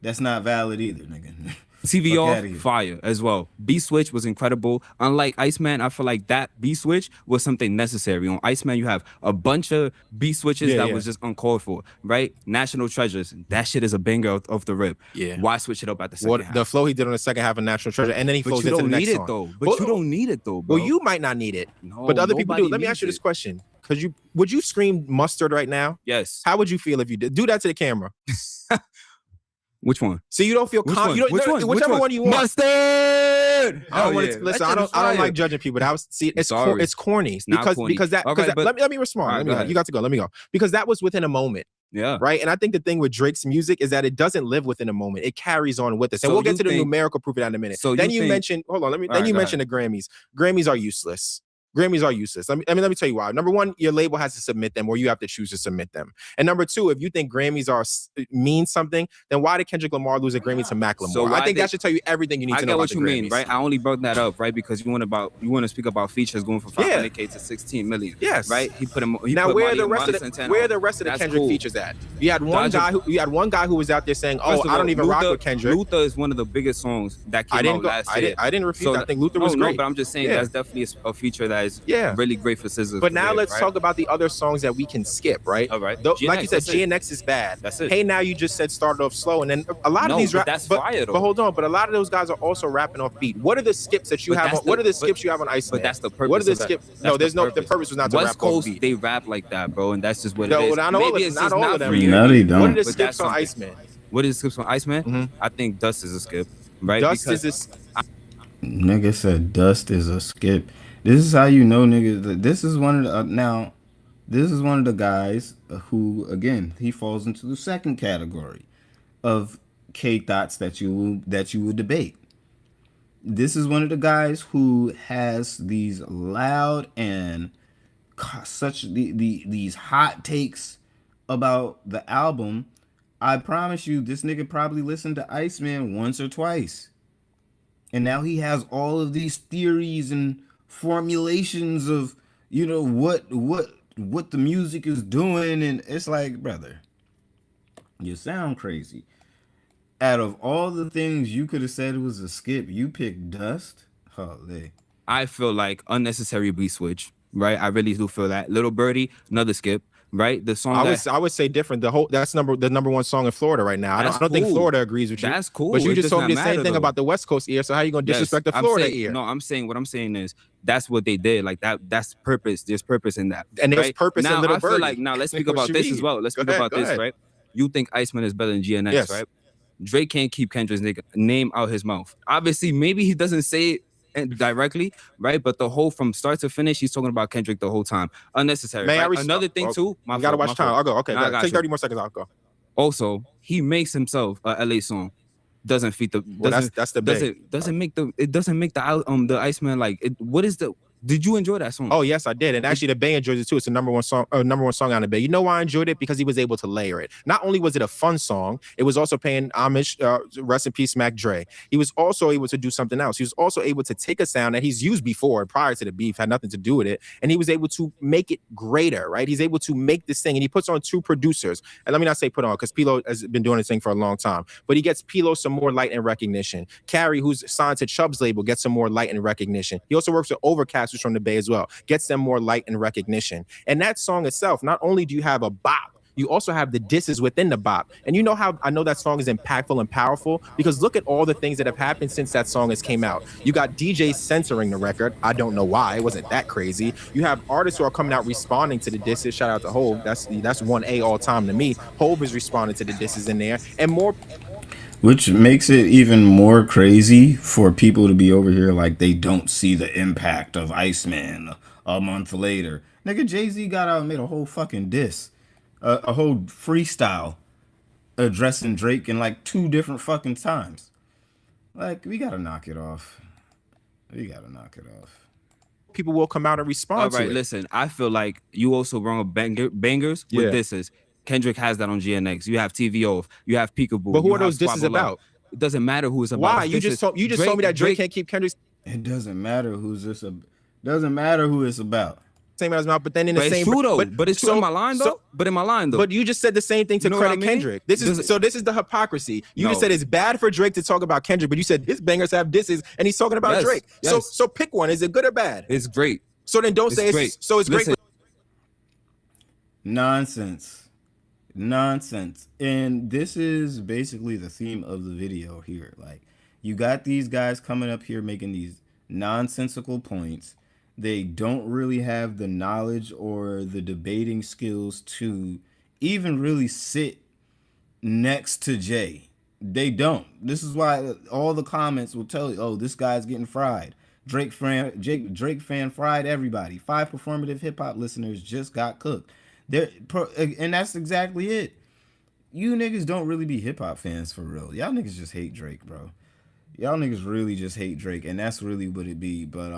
that's not valid either, nigga. CVR fire as well. B switch was incredible. Unlike Iceman, I feel like that B switch was something necessary. On Iceman, you have a bunch of B switches that was just uncalled for, right? National Treasures, that shit is a banger off the rip. Yeah. Why switch it up at the second half? The flow he did on the second half of National Treasure, and then he flows into the next song. But you don't need it though, bro. Well, you might not need it, but other people do. Let me ask you this question: would you scream mustard right now? Yes. How would you feel if you did? Do that to the camera. Which one? So you don't feel confident. Whichever one you want. Mustard. I don't want to listen. I don't like judging people. It's corny because let me respond. You got to go. Let me go because that was within a moment. Yeah. Right. And I think the thing with Drake's music is that it doesn't live within a moment. It carries on with us. And we'll get to the numerical proof of that in a minute. So then you mentioned, hold on. Then you mentioned the Grammys. Grammys are useless. Grammys are useless. Let me tell you why. Number one, your label has to submit them or you have to choose to submit them. And number two, if you think Grammys mean something, then why did Kendrick Lamar lose a Grammy to Macklemore? So I think that should tell you everything you need to know about the Grammys. I get what you mean, right? I only brought that up, right? Because you want to speak about features going from 500K to 16 million. Yes. Right? He put him. Where are the rest of the Kendrick features at? You had one guy who was out there saying, "Oh, I don't even rock with Kendrick." Luther is one of the biggest songs that came out last year. I didn't refute that. I think Luther was great. No, but I'm just saying that's definitely a feature that is really great for Scissors. But now let's talk about the other songs that we can skip, right? All right. Like you said, GNX is bad. That's it. Hey Now, you just said started off slow, and then a lot of these that's fire though. But hold on, but a lot of those guys are also rapping off beat. What are the skips that you have? What are the skips you have on Iceman? But that's the purpose. What are the skips? No, there's no. The purpose was not to rap off beat. They rap like that, bro, and that's just what it is. Not all of them. No, they don't. What are the skips on Iceman? What is the skips on Iceman? I think Dust is a skip, right? Dust is a. Nigga said Dust is a skip. This is how you know, nigga. This is one of the this is one of the guys who, again, he falls into the second category of K thots that you will debate. This is one of the guys who has these loud and these hot takes about the album. I promise you, this nigga probably listened to Iceman once or twice, and now he has all of these theories and formulations of what the music is doing, and it's like, brother, you sound crazy. Out of all the things you could have said it was a skip, you picked Dust. Holy. I feel like unnecessary beat switch, right? I really do feel that. Little Birdie, another skip, right? The song I would say different. That's the number one song in Florida right now. I don't think Florida agrees with you. That's cool. But you It just does told not me the same matter, thing though. about the West Coast ear. So how you gonna disrespect the Florida ear? No, I'm saying what I'm saying is that's what they did. Like that's purpose. There's purpose in that. And there's right? purpose now, in Little I feel Birdie. like now let's speak What about you this mean? as well. Let's Go speak about ahead. this, right? You think Iceman is better than GNX, Yes. right? Drake can't keep Kendrick's name out his mouth. Obviously, maybe he doesn't say it directly, right? But the whole from start to finish, he's talking about Kendrick the whole time. Unnecessary. May I right? Another thing too. You gotta watch time. I'll go. Okay, Nah, go. Take 30 more seconds. I'll go. Also, he makes himself a LA song. Doesn't feed the. That's the big. Doesn't make the Iceman like it. What is the? Did you enjoy that song? Oh yes, I did. And actually, the Bay enjoys it too. It's the number one song on the Bay. You know why I enjoyed it? Because he was able to layer it. Not only was it a fun song, it was also paying homage. Rest in peace, Mac Dre. He was also able to do something else. He was also able to take a sound that he's used before, prior to the beef, had nothing to do with it, and he was able to make it greater. Right? He's able to make this thing, and he puts on two producers. And let me not say put on, because Pilo has been doing this thing for a long time, but he gets Pilo some more light and recognition. Carrie, who's signed to Chubb's label, gets some more light and recognition. He also works with Overcast, who's from the Bay as well, gets them more light and recognition. And that song itself, not only do you have a bop, you also have the disses within the bop. And you know how I know that song is impactful and powerful? Because look at all the things that have happened since that song has came out. You got DJs censoring the record. I don't know why. It wasn't that crazy. You have artists who are coming out responding to the disses. Shout out to Hove. That's 1A all time to me. Hove is responding to the disses in there. And more. Which makes it even more crazy for people to be over here like they don't see the impact of Iceman a month later. Nigga, Jay-Z got out and made a whole fucking diss. A whole freestyle addressing Drake in like 2 different fucking times. Like, we gotta knock it off. We gotta knock it off. People will come out and respond All to right, it. listen. I feel like you also brought up bangers with Yeah. disses. Kendrick has that on GNX. You have TV off. You have Peekaboo. But who you are have those disses Squabble Up. about? It doesn't matter who it's about. Why? You just told me that Drake can't keep Kendrick's. It doesn't matter doesn't matter who it's about. Same as mouth, but then in the But it's same. true, though. But it's true in my line, though. But in my line, though. But you just said the same thing to You know what credit I mean? Kendrick. This is the hypocrisy. You No. just said it's bad for Drake to talk about Kendrick, but you said his bangers have disses, and he's talking about Yes, Drake. yes. So pick one. Is it good or bad? It's great. So then don't say It's great. it's so it's Listen. great. Nonsense. And this is basically the theme of the video here. Like, you got these guys coming up here making these nonsensical points. They don't really have the knowledge or the debating skills to even really sit next to Jay. They don't. This is why all the comments will tell you, oh, this guy's getting fried. Drake fan fried everybody. 5 performative hip hop listeners just got cooked. And that's exactly it. You niggas don't really be hip hop fans for real. Y'all niggas just hate Drake, bro. Y'all niggas really just hate Drake, and that's really what it be. But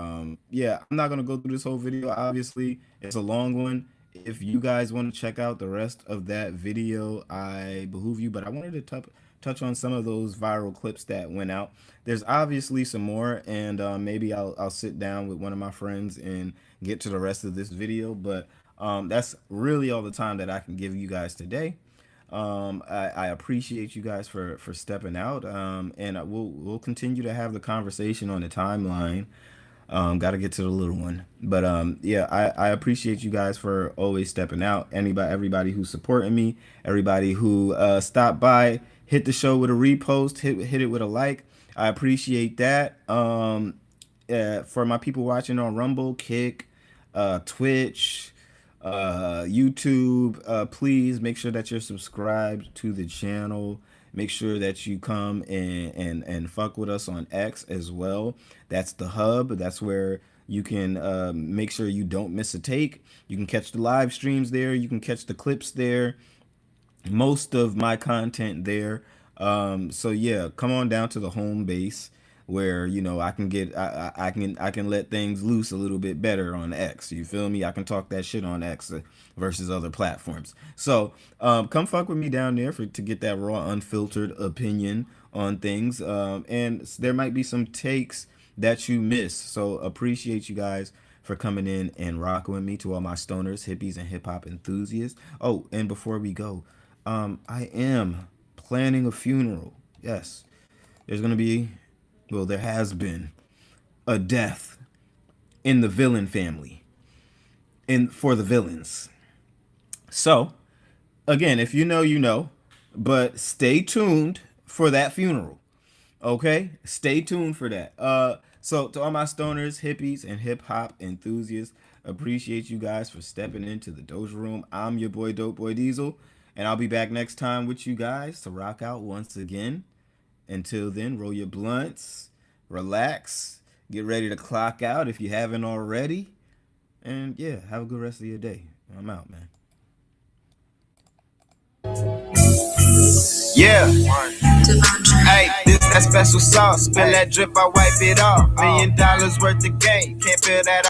yeah, I'm not gonna go through this whole video. Obviously, it's a long one. If you guys want to check out the rest of that video, I behoove you. But I wanted to touch on some of those viral clips that went out. There's obviously some more, and maybe I'll sit down with one of my friends and get to the rest of this video. But that's really all the time that I can give you guys today. I appreciate you guys for stepping out, and we'll continue to have the conversation on the timeline. Got to get to the little one, but yeah, I appreciate you guys for always stepping out. Everybody who's supporting me, everybody who stopped by, hit the show with a repost, hit it with a like. I appreciate that. For my people watching on Rumble, Kick, Twitch, YouTube, please make sure that you're subscribed to the channel. Make sure that you come and fuck with us on X as well. That's the hub. That's where you can make sure you don't miss a take. You can catch the live streams there. You can catch the clips there. Most of my content there. So yeah, come on down to the home base where, you know, I can let things loose a little bit better on X. You feel me? I can talk that shit on X versus other platforms. So come fuck with me down there to get that raw, unfiltered opinion on things. And there might be some takes that you miss. So appreciate you guys for coming in and rocking with me. To all my stoners, hippies, and hip hop enthusiasts. Oh, and before we go, I am planning a funeral. Yes, there's gonna be, well, there has been a death in the villain family, for the villains. So, again, if you know, you know, but stay tuned for that funeral. Okay, stay tuned for that. So to all my stoners, hippies, and hip hop enthusiasts, appreciate you guys for stepping into the Doja Room. I'm your boy, Dope Boy Diesel, and I'll be back next time with you guys to rock out once again. Until then, roll your blunts, relax, get ready to clock out if you haven't already, and yeah, have a good rest of your day. I'm out, man. Yeah. Hey, this that special sauce. Spill that drip, I wipe it off. $1 million worth of game. Can't feel that.